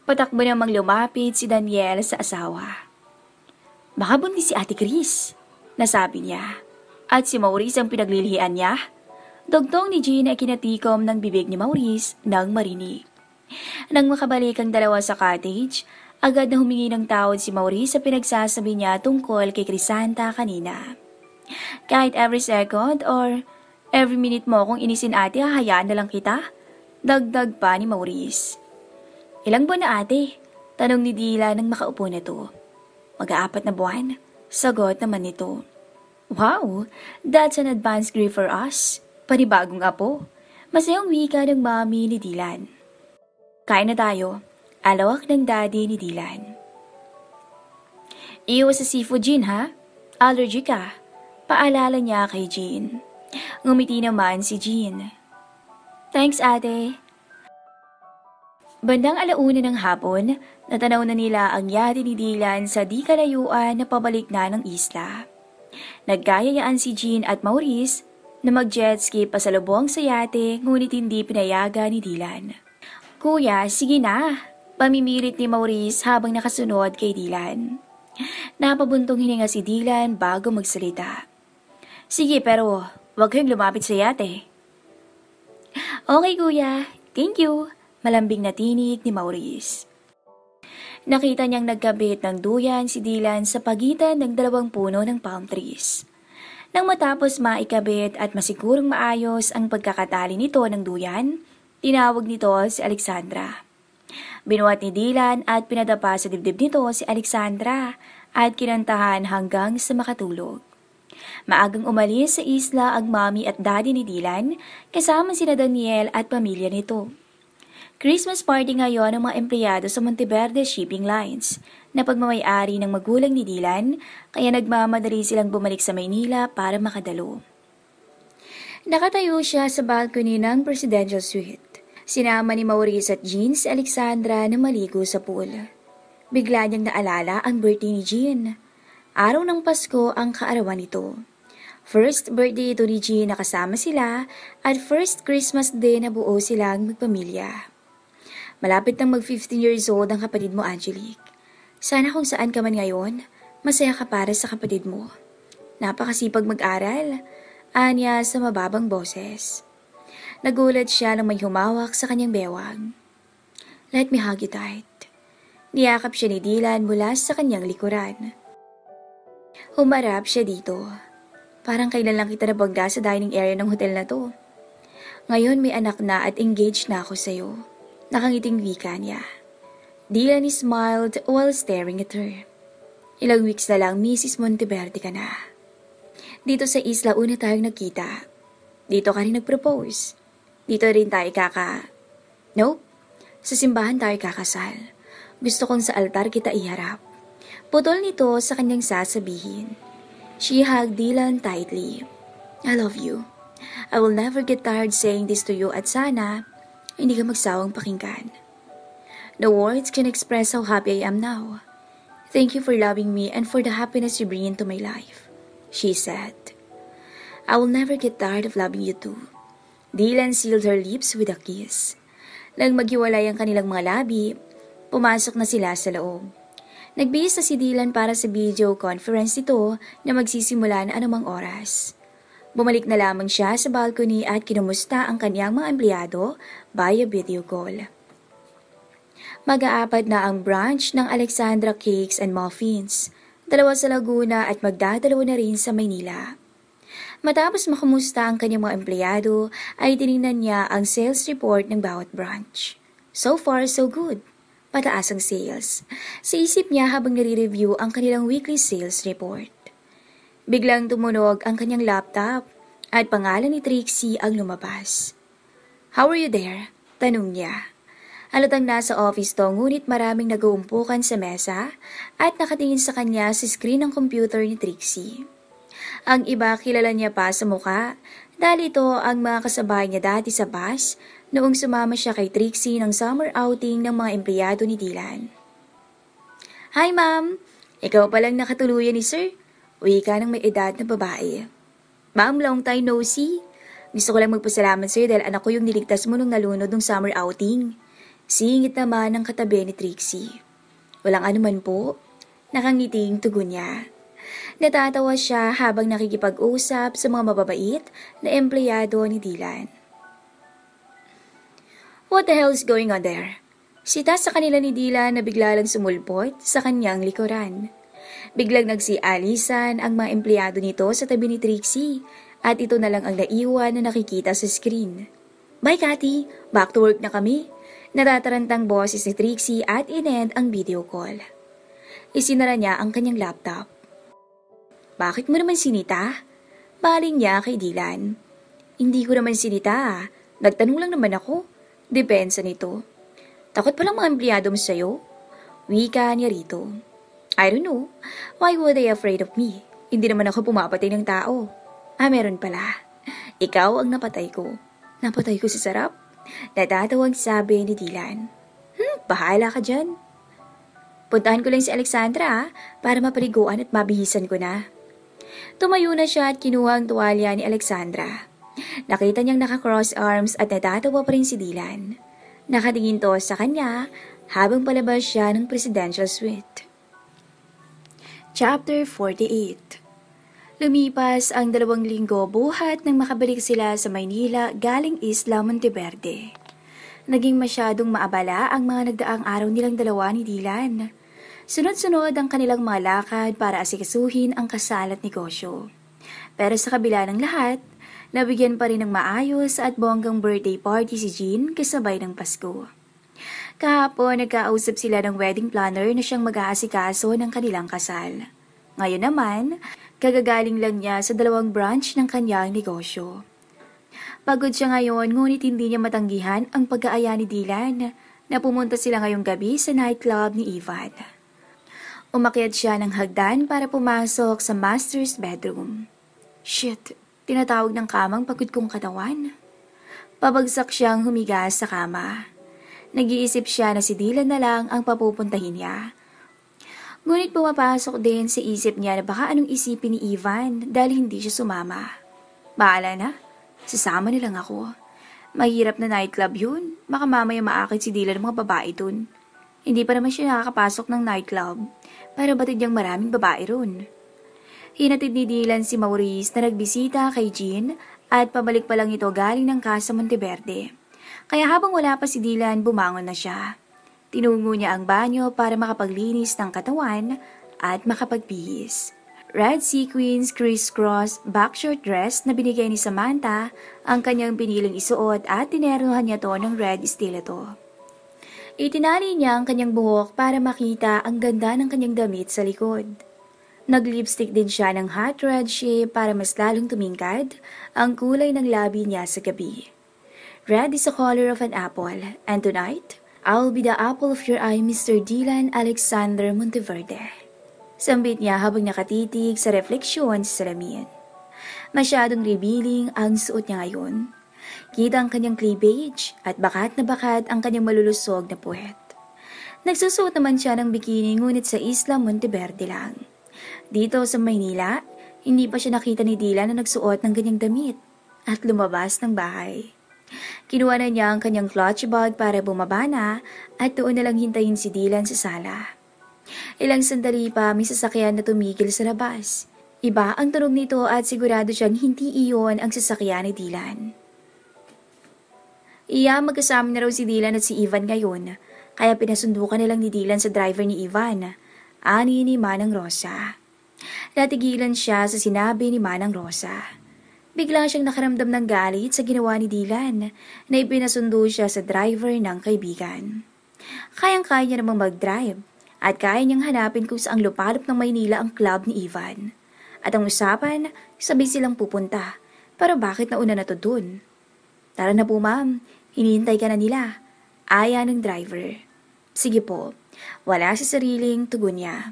[SPEAKER 1] Patakbo namang lumapit si Daniel sa asawa. Baka buntis si Ate Chris, nasabi niya. At si Maurice ang pinaglilihian niya. Dugtong ni Jean ay kinatikom ng bibig ni Maurice nang marinig. Nang makabalik ang dalawa sa cottage, agad na humingi ng tawad si Maurice sa pinagsasabi niya tungkol kay Crisanta kanina. Kahit every second or every minute mo kung inisin ate, hahayaan na lang kita. Dagdag pa ni Maurice. Ilang buwan na ate? Tanong ni Dila nang makaupo na to. Mag-4 na buwan? Sagot naman nito. Wow, that's an advanced grief for us. Panibagong apo. Masayang wika ng mami ni Dylan. Kain na tayo. Alawak ng daddy ni Dylan. Iwas sa seafood, Jean, ha? Allergy ka. Paalala niya kay Jean. Ngumiti naman si Jean. Thanks, ate. Bandang 1:00 ng hapon, natanaw na nila ang yate ni Dylan sa di kalayuan na pabalik na ng isla. Nagkayayaan si Jean at Maurice na mag-jet ski pasalubong sa yate ngunit hindi pinayagan ni Dylan. Kuya, sige na. Pamimilit ni Maurice habang nakasunod kay Dylan. Napabuntong hininga si Dylan bago magsalita. Sige pero huwag kayong lumapit sa yate. Okay kuya, thank you. Malambing na tinig ni Maurice. Nakita niyang nagkabit ng duyan si Dylan sa pagitan ng dalawang puno ng palm trees. Nang matapos maikabit at masigurong maayos ang pagkakatali nito ng duyan, tinawag nito si Alexandra. Binuhat ni Dylan at pinadapa sa dibdib nito si Alexandra at kinantahan hanggang sa makatulog. Maagang umalis sa isla ang mami at daddy ni Dylan kasama sina Daniel at pamilya nito. Christmas party ngayon ng mga empleyado sa Monteverde Shipping Lines na pagmamayari ng magulang ni Dylan kaya nagmamadali silang bumalik sa Maynila para makadalo. Nakatayo siya sa balcony ng presidential suite. Sinama ni Maurice at Jean si Alexandra na maligo sa pool. Bigla niyang naalala ang birthday ni Jean. Araw ng Pasko ang kaarawan nito. First birthday ito ni Jean na kasama sila at first Christmas day na buo silang magpamilya. Malapit nang mag-15 years old ang kapatid mo, Angelique. Sana kung saan ka man ngayon, masaya ka para sa kapatid mo. Napakasipag mag-aral, anya sa mababang boses. Nagulat siya nang may humawak sa kanyang bewang. Let me hug you tight. Niyakap siya ni Dylan mula sa kanyang likuran. Humarap siya dito. Parang kailan lang kita nabangga sa dining area ng hotel na to. Ngayon may anak na at engaged na ako sa'yo. Nakangiting wika niya. Dylan smiled while staring at her. Ilang weeks na lang, Mrs. Monteverde ka na. Dito sa isla una tayong nagkita. Dito ka rin nag-propose. Dito rin tayo Nope. Sa simbahan tayo kakasal. Gusto kong sa altar kita iharap. Putol nito sa kanyang sasabihin. She hugged Dylan tightly. I love you. I will never get tired saying this to you at sana hindi ka magsawang pakinggan. No words can express how happy I am now. Thank you for loving me and for the happiness you bring into my life, she said. I will never get tired of loving you too. Dylan sealed her lips with a kiss. Nang maghiwalay ang kanilang mga labi, pumasok na sila sa loob. Nagbihis na si Dylan para sa video conference nito na magsisimula na anumang oras. Bumalik na lamang siya sa balcony at kinumusta ang kanyang mga empleyado via video call. Mag-aapat na ang branch ng Alexandra Cakes and Muffins, 2 sa Laguna at magdadalawa na rin sa Maynila. Matapos makumusta ang kanyang mga empleyado, ay tinignan niya ang sales report ng bawat branch. So far, so good. Pataas ang sales. Sa isip niya habang nire-review ang kanilang weekly sales report. Biglang tumunog ang kanyang laptop at pangalan ni Trixie ang lumabas. How are you there? Tanong niya. Halatang nasa office to ngunit maraming nag-uumpukan sa mesa at nakatingin sa kanya sa screen ng computer ni Trixie. Ang iba kilala niya pa sa muka dahil ito ang mga kasabay niya dati sa bus noong sumama siya kay Trixie ng summer outing ng mga empleyado ni Dylan. Hi ma'am! Ikaw palang nakatuluyan ni sir? Uwi ka ng may edad na babae. Ma'am, long time no see. Gusto ko lang magpasalamat sa'yo dahil anak ko yung niligtas mo nung nalunod ng summer outing. Singit naman ang katabi ni Trixie. Walang anuman po. Nakangiting tugon niya. Natatawa siya habang nakikipag-usap sa mga mababait na empleyado ni Dylan. What the hell is going on there? Sita sa kanila ni Dylan na bigla lang sumulpot sa kanyang likuran. Biglang nagsialisan ang mga empleyado nito sa tabi ni Trixie at ito na lang ang naiwan na nakikita sa screen. Bye Cathy, back to work na kami. Natatarantang boses ni Trixie at inend ang video call. Isinara niya ang kanyang laptop. Bakit mo naman sinita? Baling niya kay Dylan. Hindi ko naman sinita. Nagtanong lang naman ako. Depensa nito. Takot palang mga empleyado mo sa'yo? Wika niya rito. I don't know. Why would they afraid of me? Hindi naman ako pumapatay ng tao. Meron pala. Ikaw ang napatay ko. Napatay ko si Sarap? Natatawag sabi ni Dylan. Bahala ka dyan. Puntahan ko lang si Alexandra para mapaliguan at mabihisan ko na. Tumayo na siya at kinuha ang tuwalya ni Alexandra. Nakita niyang naka-cross arms at natatawa pa rin si Dylan. Nakatingin to sa kanya habang palabas siya ng presidential suite. Chapter 48. Lumipas ang 2 linggo buhat nang makabalik sila sa Maynila galing Isla Monteverde. Naging masyadong maabala ang mga nagdaang araw nilang dalawa ni Dylan. Sunod-sunod ang kanilang mga lakad para asikasuhin ang kasal at negosyo. Pero sa kabila ng lahat, nabigyan pa rin ng maayos at bonggang birthday party si Jean kasabay ng Pasko. Kahapon, nagkausap sila ng wedding planner na siyang mag-aasikaso ng kanilang kasal. Ngayon naman, kagagaling lang niya sa 2 branch ng kanyang negosyo. Pagod siya ngayon, ngunit hindi niya matanggihan ang pag-aaya ni Dylan na pumunta sila ngayong gabi sa nightclub ni Ivan. Umakyat siya ng hagdan para pumasok sa master's bedroom. Shit, tinatawag ng kamang pagod kong katawan. Pabagsak siyang humiga sa kama. Nag-iisip siya na si Dylan na lang ang papupuntahin niya. Ngunit pumapasok din sa isip niya na baka anong isipin ni Ivan dahil hindi siya sumama. Bahala na, sasama na lang ako. Mahirap na nightclub yun, baka mamaya maakit si Dylan ng mga babae dun. Hindi pa naman siya nakakapasok ng nightclub, para batid niyang maraming babae ron. Hinatid ni Dylan si Maurice na nagbisita kay Jean at pabalik pa lang ito galing ng Casa Monteverde. Kaya habang wala pa si Dylan, bumangon na siya. Tinungo niya ang banyo para makapaglinis ng katawan at makapagpihis. Red sequins crisscross backshort dress na binigay ni Samantha ang kanyang piniling isuot at tineruhan niya to ng red stiletto. Itinali niya ang kanyang buhok para makita ang ganda ng kanyang damit sa likod. Nag-lipstick din siya ng hot red shade para mas lalong tumingkad ang kulay ng labi niya sa gabi. Red is the color of an apple, and tonight, I'll be the apple of your eye, Mr. Dylan Alexander Monteverde. Sambit niya habang nakatitig sa refleksyon sa salamin. Masyadong revealing ang suot niya ngayon. Kita ang kanyang cleavage at bakat na bakat ang kanyang malulusog na puwet. Nagsusuot naman siya ng bikini ngunit sa Isla Monteverde lang. Dito sa Maynila, hindi pa siya nakita ni Dylan na nagsuot ng ganyang damit at lumabas ng bahay. Kinuha na niya ang kanyang clutch bag para bumaba na at doon na lang hintayin si Dylan sa sala. Ilang sandali pa may sasakyan na tumigil sa labas. Iba ang tunog nito at sigurado siyang hindi iyon ang sasakyan ni Dylan. Magkasama na raw si Dylan at si Ivan ngayon, kaya pinasundukan na lang ni Dylan sa driver ni Ivan, ani ni Manang Rosa. Natigilan siya sa sinabi ni Manang Rosa. Bigla siyang nakaramdam ng galit sa ginawa ni Dylan na ipinasundo siya sa driver ng kaibigan. Kayang-kaya niya namang mag-drive at kaya niyang hanapin kung saang lupalop ng Maynila ang club ni Ivan. At ang usapan, sabay silang pupunta. Pero bakit nauna na to dun? Tara na po ma'am, hinihintay ka na nila. Aya ng driver. Sige po, wala sa sariling tugon niya.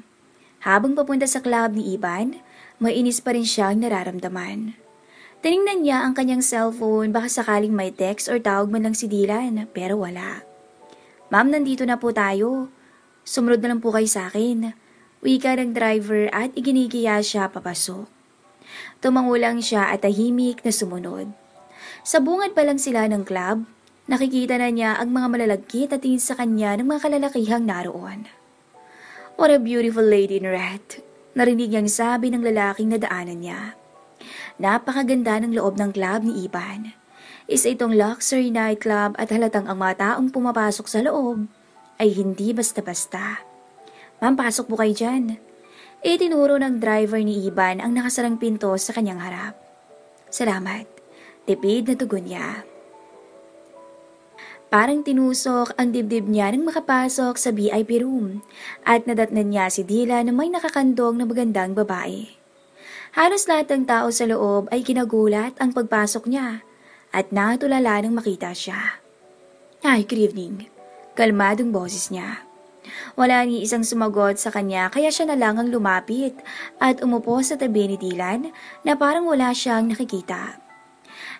[SPEAKER 1] Habang papunta sa club ni Ivan, mainis pa rin siyang nararamdaman. Tiningnan niya ang kanyang cellphone baka sakaling may text or tawag man lang si Dylan, pero wala. Ma'am, nandito na po tayo. Sumunod na lang po kayo sa akin. Wika ng driver at iginigiya siya papasok. Tumango lang siya at tahimik na sumunod. Sa bungad pa lang sila ng club, nakikita na niya ang mga malalagkit at tingin sa kanya ng mga kalalakihang naroon. What a beautiful lady in red, narinig niyang sabi ng lalaking nadaanan niya. Napakaganda ng loob ng club ni Ivan. Isa itong luxury nightclub at halatang ang mga taong pumapasok sa loob ay hindi basta-basta. Ma'am, pasok po kayo dyan. Itinuro ng driver ni Ivan ang nakasarang pinto sa kanyang harap. Salamat. Tipid na tugon niya. Parang tinusok ang dibdib niya nang makapasok sa VIP room at nadatnan niya si Dylan na may nakakandong na magandang babae. Halos lahat ng tao sa loob ay kinagulat ang pagpasok niya at natulala nang makita siya. Hi, good evening. Kalmadong boses niya. Wala ni isang sumagot sa kanya kaya siya na lang ang lumapit at umupo sa tabi ni Dylan na parang wala siyang nakikita.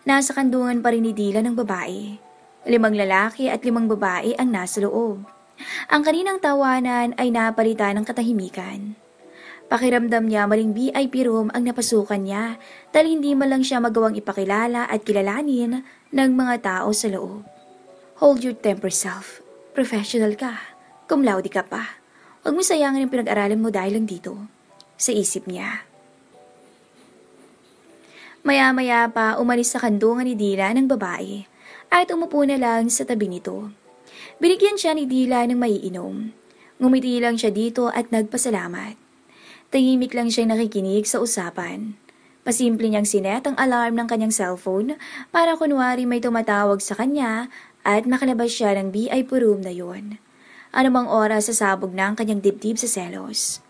[SPEAKER 1] Nasa kandungan pa rin ni Dylan ng babae. 5 lalaki at 5 babae ang nasa loob. Ang kaninang tawanan ay napalitan ng katahimikan. Pakiramdam niya maling VIP room ang napasukan niya dahil hindi man lang siya magawang ipakilala at kilalanin ng mga tao sa loob. Hold your temper self. Professional ka. Cum laude ka pa. Huwag mo sayangin ang pinag-aralan mo dahil lang dito. Sa isip niya. Maya-maya pa umalis sa kandungan ni Dylan ng babae at umupo na lang sa tabi nito. Binigyan siya ni Dylan ng maiinom. Ngumiti lang siya dito at nagpasalamat. Tahimik lang siyang nakikinig sa usapan. Pasimple niyang sinet ang alarm ng kanyang cellphone para kunwari may tumatawag sa kanya at makalabas siya ng VIP room na yon. Anumang oras sasabog na ang kanyang dibdib sa selos.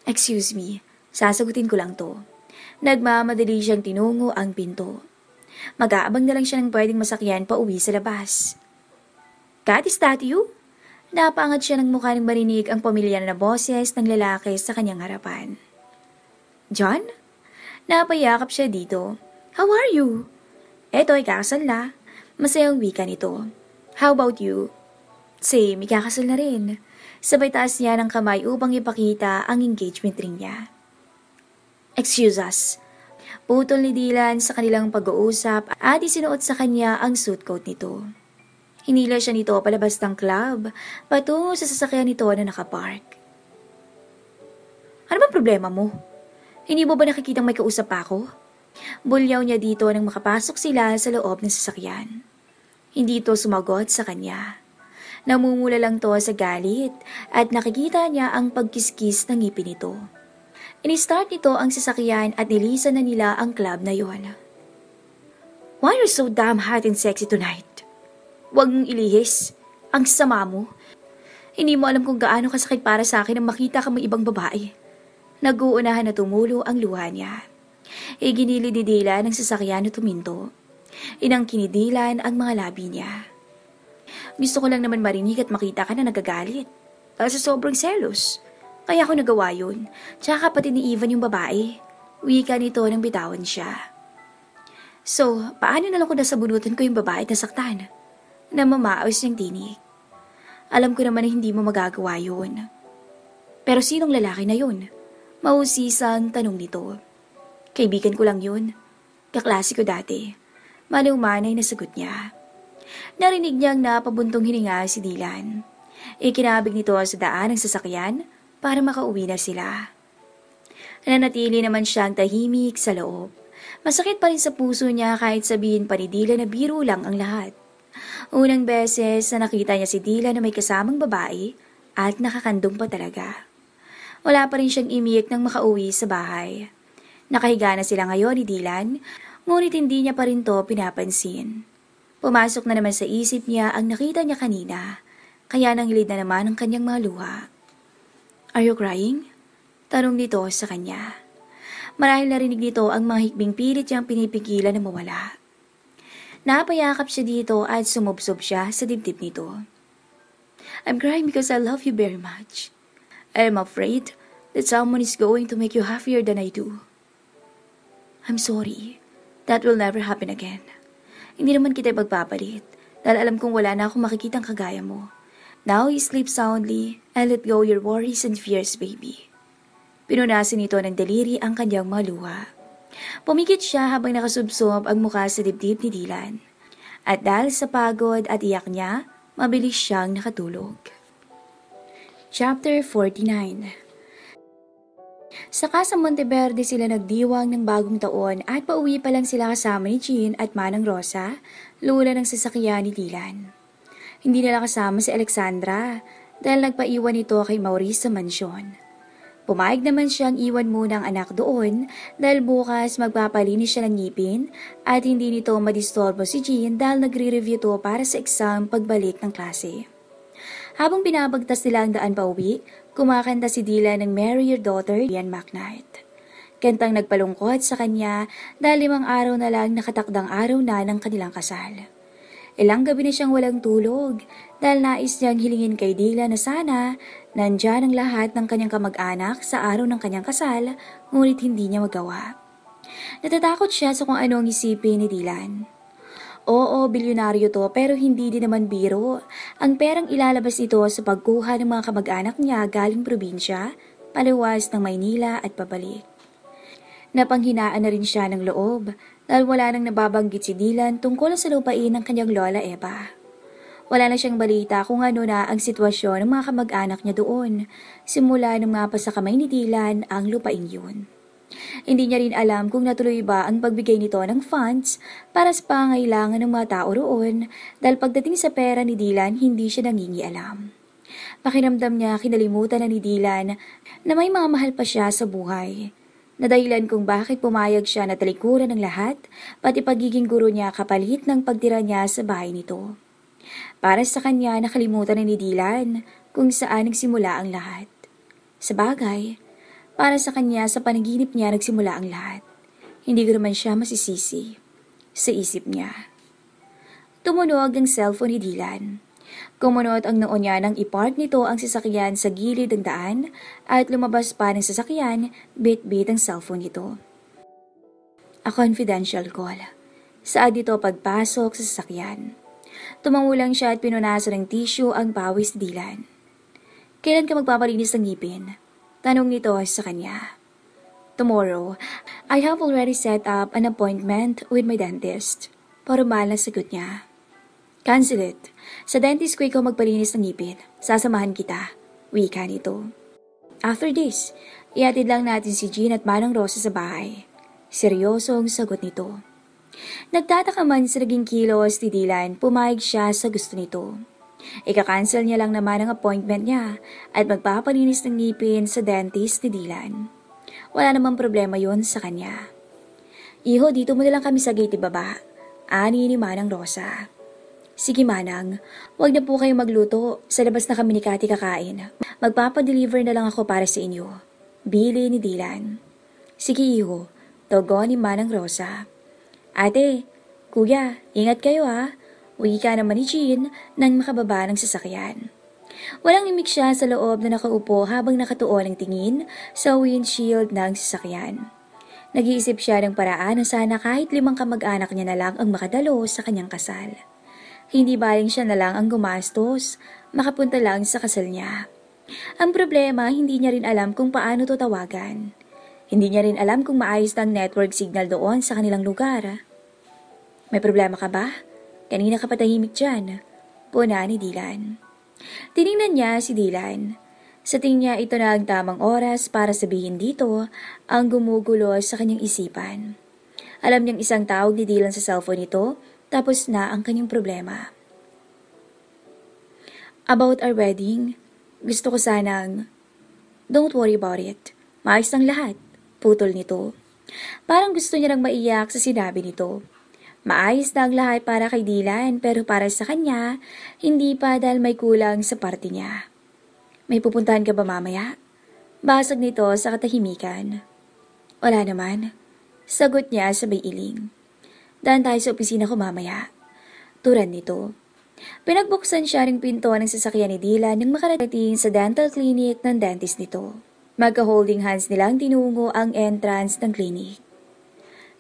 [SPEAKER 1] Excuse me, sasagutin ko lang to. Nagmamadali siyang tinungo ang pinto. Mag-aabang na lang siya ng pwedeng masakyan pa uwi sa labas. Kat, is that you? Napaangat siya ng mukha ng marinig ang pamilyar na boses ng lalaki sa kanyang harapan. John? Napayakap siya dito. How are you? Eto ay kakasal na. Masayang wika nito. How about you? Same, ikakasal na rin. Sabay taas niya ng kamay upang ipakita ang engagement ring niya. Excuse us. Putol ni Dylan sa kanilang pag-uusap at isinuot sa kanya ang suit coat nito. Hinila siya nito palabas ng club, patungo sa sasakyan nito na nakapark. Ano bang problema mo? Hindi mo ba nakikitang may kausap ako? Bulyaw niya dito nang makapasok sila sa loob ng sasakyan. Hindi ito sumagot sa kanya. Namumula lang to sa galit at nakikita niya ang pagkiskis ng ngipin nito. Ini-start nito ang sasakyan at nilisan na nila ang club na yon. Why are you so damn hot and sexy tonight? Huwag mong ilihis. Ang sama mo. Hindi mo alam kung gaano kasakit para sa akin ang makita ka may ibang babae. Nag-uunahan na tumulo ang luha niya. Iginilididila ng sasakyan na tuminto. Inang kinidilan ang mga labi niya. Gusto ko lang naman marinig at makita ka na nagagalit. Sa sobrang selos. Kaya ako nagawa yun. Tsaka kapatid ni Ivan yung babae. Wika nito nang bitawan siya. So, paano na lang kung nasabunutan ko yung babae at nasaktan? Namamaos niyang tinig. Alam ko naman na hindi mo magagawa yun. Pero sinong lalaki na yun? Mahusisang tanong nito. Kaibigan ko lang yun. Kaklase ko dati. Malumanay na sagot niya. Narinig niyang napabuntong hininga si Dylan. Ikinabig nito sa daan ng sasakyan para makauwi na sila. Nanatili naman siyang tahimik sa loob. Masakit pa rin sa puso niya kahit sabihin pa ni Dylan na biro lang ang lahat. Unang beses na nakita niya si Dylan na may kasamang babae at nakakandong pa talaga. Wala pa rin siyang imiyak nang makauwi sa bahay. Nakahiga na sila ngayon ni Dylan, ngunit hindi niya pa rin to pinapansin. Pumasok na naman sa isip niya ang nakita niya kanina, kaya nanghilid na naman ang kanyang mga luha. Are you crying? Tanong nito sa kanya. Marahil narinig nito ang mga hikbing pilit niyang pinipigilan na mawala. Napayakap siya dito at sumubsob siya sa dibdib nito. I'm crying because I love you very much. I'm afraid that someone is going to make you happier than I do. I'm sorry. That will never happen again. Hindi naman kita magpapalit dahil alam kong wala na akong makikitang kagaya mo. Now you sleep soundly and let go your worries and fears, baby. Pinunasan nito ng daliri ang kanyang mga luha. Pumikit siya habang nakasubsob ang mukha sa dibdib ni Dylan. At dahil sa pagod at iyak niya, mabilis siyang nakatulog. Chapter 49. Saka sa Monteverde sila nagdiwang ng bagong taon at pauwi pa lang sila kasama ni Jean at Manang Rosa, lula ng sasakyan ni Dylan. Hindi nila kasama si Alexandra dahil nagpaiwan ito kay Maurice sa mansyon. Pumayag naman siyang iwan muna ang anak doon dahil bukas magpapalinis siya ng ngipin at hindi nito madistorbo si Jean dahil nagre-review to para sa exam pagbalik ng klase. Habang binabagtas nila ang daan pauwi, kumakanta si Dylan ng Marry Your Daughter, Ian McKnight. Kantang nagpalungkot sa kanya dahil 5 araw na lang nakatakdang araw na ng kanilang kasal. Ilang gabi na siyang walang tulog dahil nais niyang hilingin kay Dylan na sana nandyan ang lahat ng kanyang kamag-anak sa araw ng kanyang kasal, ngunit hindi niya magawa. Natatakot siya sa kung ano ang isipin ni Dylan. Oo, bilyonaryo to pero hindi din naman biro. Ang perang ilalabas ito sa pagkuha ng mga kamag-anak niya galing probinsya, paluwas ng Maynila at pabalik. Napanghinaan na rin siya ng loob dahil wala nang nababanggit si Dylan tungkol sa lupain ng kanyang lola Eva. Wala na siyang balita kung ano na ang sitwasyon ng mga kamag-anak niya doon, simula nung mapa sa kamay ni Dylan ang lupain yun. Hindi niya rin alam kung natuloy ba ang pagbigay nito ng funds para sa pangailangan ng mga tao roon dahil pagdating sa pera ni Dylan, hindi siya nangingialam. Pakiramdam niya kinalimutan na ni Dylan na may mga mahal pa siya sa buhay. Nadahilan kung bakit pumayag siya na talikuran ng lahat, pati pagiging guro niya kapalit ng pagtira niya sa bahay nito. Para sa kanya, nakalimutan na ni Dylan kung saan nagsimula ang lahat. Sa bagay, para sa kanya sa panaginip niya nagsimula ang lahat. Hindi ko naman siya masisisi. Sa isip niya. Tumunog ang cellphone ni Dylan. Kumunot ang noo niya nang ipark nito ang sasakyan sa gilid ng daan at lumabas pa ng sasakyan, bit-bit ang cellphone nito. A confidential call. Saad ito pagpasok sa sasakyan. Tumangulang siya at pinunasan ng tissue ang pawis ni Dylan. Kailan ka magpapalinis ng ngipin? Tanong nito sa kanya. Tomorrow, I have already set up an appointment with my dentist. Formal na sagot niya. Cancel it. Sa dentist ko ikaw magpalinis ng ngipin. Sasamahan kita. Wika nito. After this, ihatid lang natin si Jean at Manang Rosa sa bahay. Seryosong sagot nito. Nagtataka man sa naging kilos ni Dylan, pumayag siya sa gusto nito. Ika-cancel niya lang naman ang appointment niya at magpapalinis ng ngipin sa dentist ni Dylan. Wala namang problema yon sa kanya. Iho, dito mo na lang kami sa gate ibaba. Ani ni Manang Rosa. Sige Manang, huwag na po kayong magluto. Sa labas na kami ni Cathy kakain. Magpapadeliver na lang ako para sa inyo. Bili ni Dylan. Sige Iho, togon ni Manang Rosa. Ate, kuya, ingat kayo ha. Wika naman ni Jean nang makababa ng sasakyan. Walang imik siya sa loob na nakaupo habang nakatuon ang tingin sa windshield ng sasakyan. Nag-iisip siya ng paraan na sana kahit 5 kamag-anak niya na lang ang makadalo sa kanyang kasal. Hindi baling siya na lang ang gumastos, makapunta lang sa kasal niya. Ang problema, hindi niya rin alam kung paano to tawagan. Hindi niya rin alam kung maayos ng network signal doon sa kanilang lugar. May problema ka ba? Kanina ka patahimik dyan. Puna ni Dylan. Tiningnan niya si Dylan. Sa tingin niya ito na ang tamang oras para sabihin dito ang gumugulo sa kanyang isipan. Alam niyang isang tawag ni Dylan sa cellphone nito, tapos na ang kanyang problema. About our wedding, gusto ko sanang... Don't worry about it. Maayos ang lahat. Putol nito. Parang gusto niya nang maiyak sa sinabi nito. Maayos na ang lahat para kay Dylan pero para sa kanya, hindi pa dahil may kulang sa parte niya. May pupuntahan ka ba mamaya? Basag nito sa katahimikan. Wala naman. Sagot niya sabay iling. Daan tayo sa opisina ko mamaya. Turan nito. Pinagbuksan siya ng pinto ng sasakyan ni Dylan nang makarating sa dental clinic ng dentist nito. Magka-holding hands nilang tinungo ang entrance ng clinic.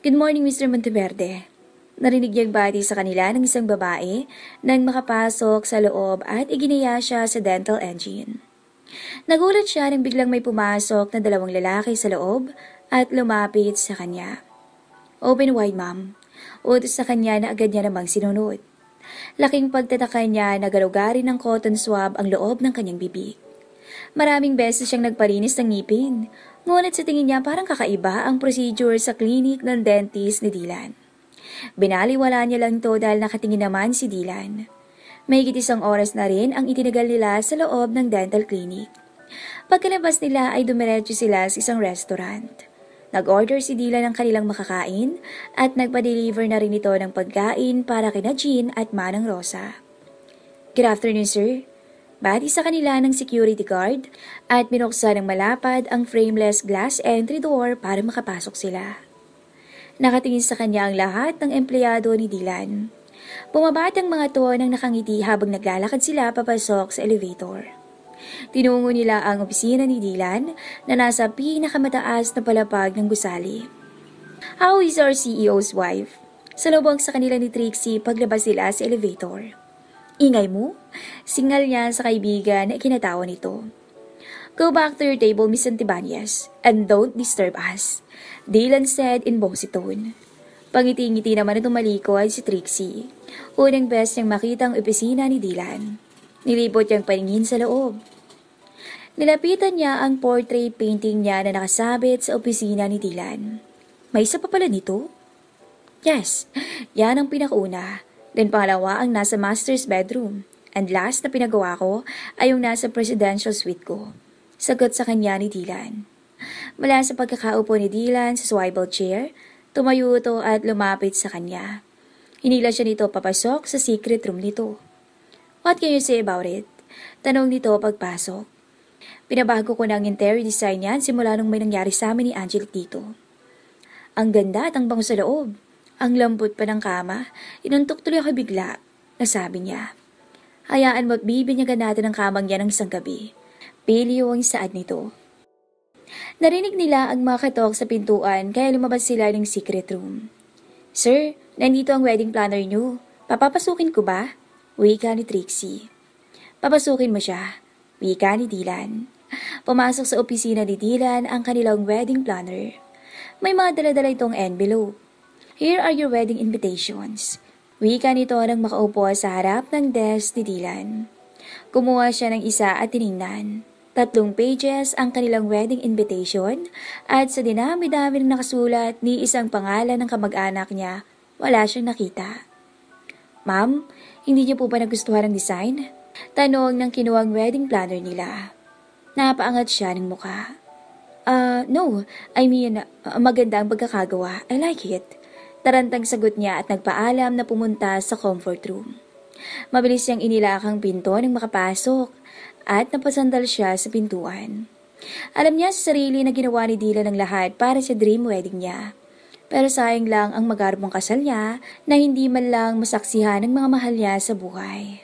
[SPEAKER 1] Good morning, Mr. Monteverde. Narinig niyang bati sa kanila ng isang babae nang makapasok sa loob at iginaya siya sa dental engine. Nagulat siya nang biglang may pumasok na 2 lalaki sa loob at lumapit sa kanya. Open wide, ma'am. Utos sa kanya na agad niya namang sinunod. Laking pagtataka niya na galugarin ng cotton swab ang loob ng kanyang bibig. Maraming beses siyang nagpalinis ng ngipin, ngunit sa tingin niya parang kakaiba ang procedure sa clinic ng dentist ni Dylan. Binaliwala niya lang to dahil nakatingin naman si Dylan. Mahigit 1 oras na rin ang itinagal nila sa loob ng dental clinic. Pagkalabas nila ay dumiretso sila sa isang restaurant. Nag-order si Dylan ng kanilang makakain at nagpa-deliver na rin ito ng pagkain para kina Jean at Manang Rosa. Good afternoon, sir. Bati sa kanila ng security guard at binuksan ng malapad ang frameless glass entry door para makapasok sila. Nakatingin sa kanya ang lahat ng empleyado ni Dylan. Bumaba ang mga to nang nakangiti habang naglalakad sila papasok sa elevator. Tinungo nila ang opisina ni Dylan na nasa pinakamataas na palapag ng gusali. How is our CEO's wife? Salubong sa kanila ni Trixie paglabas nila sa elevator. Ingay mo? Singal niya sa kaibigan na ikinatawa nito. Go back to your table, Miss Santibanez, and don't disturb us, Dylan said in bossy tone. Pangiti-ngiti naman na tumalikod si Trixie. Unang best niyang makita ang opisina ni Dylan. Nilibot niyang paningin sa loob. Nilapitan niya ang portrait painting niya na nakasabit sa opisina ni Dylan. May isa pa pala nito? Yes, yan ang pinakauna. Then pangalawa ang nasa master's bedroom. And last na pinagawa ko ay yung nasa presidential suite ko. Sagot sa kanya ni Dylan. Mula sa pagkakaupo ni Dylan sa swivel chair, tumayo ito at lumapit sa kanya. Hinila siya nito papasok sa secret room nito. What can you say about it? Tanong nito pagpasok. Pinabago ko ng interior design yan simula nung may nangyari sa amin ni Angelic dito. Ang ganda at ang bango sa loob. Ang lambot pa ng kama. Inuntok tuloy ako bigla. Nasabi niya. Hayaan mo't bibinyagan natin ang kamang yan ng isang gabi. Piliw ang saad nito. Narinig nila ang mga katok sa pintuan kaya lumabas sila ng secret room. Sir, nandito ang wedding planner niyo. Papapasukin ko ba? Wika ni Trixie. Papasukin mo siya. Wika ni Dylan. Pumasok sa opisina ni Dylan ang kanilang wedding planner. May mga dala-dala itong envelope. Here are your wedding invitations. Wika nito nang makaupo sa harap ng desk ni Dylan. Kumuha siya ng isa at tiningnan. 3 pages ang kanilang wedding invitation at sa dinami-dami ng nakasulat ni isang pangalan ng kamag-anak niya, wala siyang nakita. Ma'am, hindi niyo po ba nagustuhan ang design? Tanong ng kinuwang wedding planner nila. Napaangat siya ng muka. No. I mean, maganda ang pagkakagawa. I like it. Tarantang sagot niya at nagpaalam na pumunta sa comfort room. Mabilis niyang inilakang pinto nang makapasok at napasandal siya sa pintuan. Alam niya sa sarili na ginawa ni Dylan ng lahat para sa dream wedding niya. Pero sayang lang ang magarbong kasal niya na hindi man lang masaksihan ng mga mahal niya sa buhay.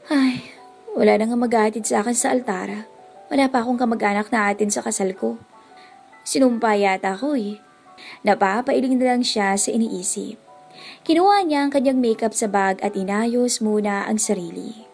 [SPEAKER 1] Ay, wala na nga maghatid sa akin sa altara. Wala pa akong kamag-anak na atin sa kasal ko. Sinumpa yata ako eh. Napapailing na lang siya sa iniisip. Kinuha niya ang kanyang makeup sa bag at inayos muna ang sarili.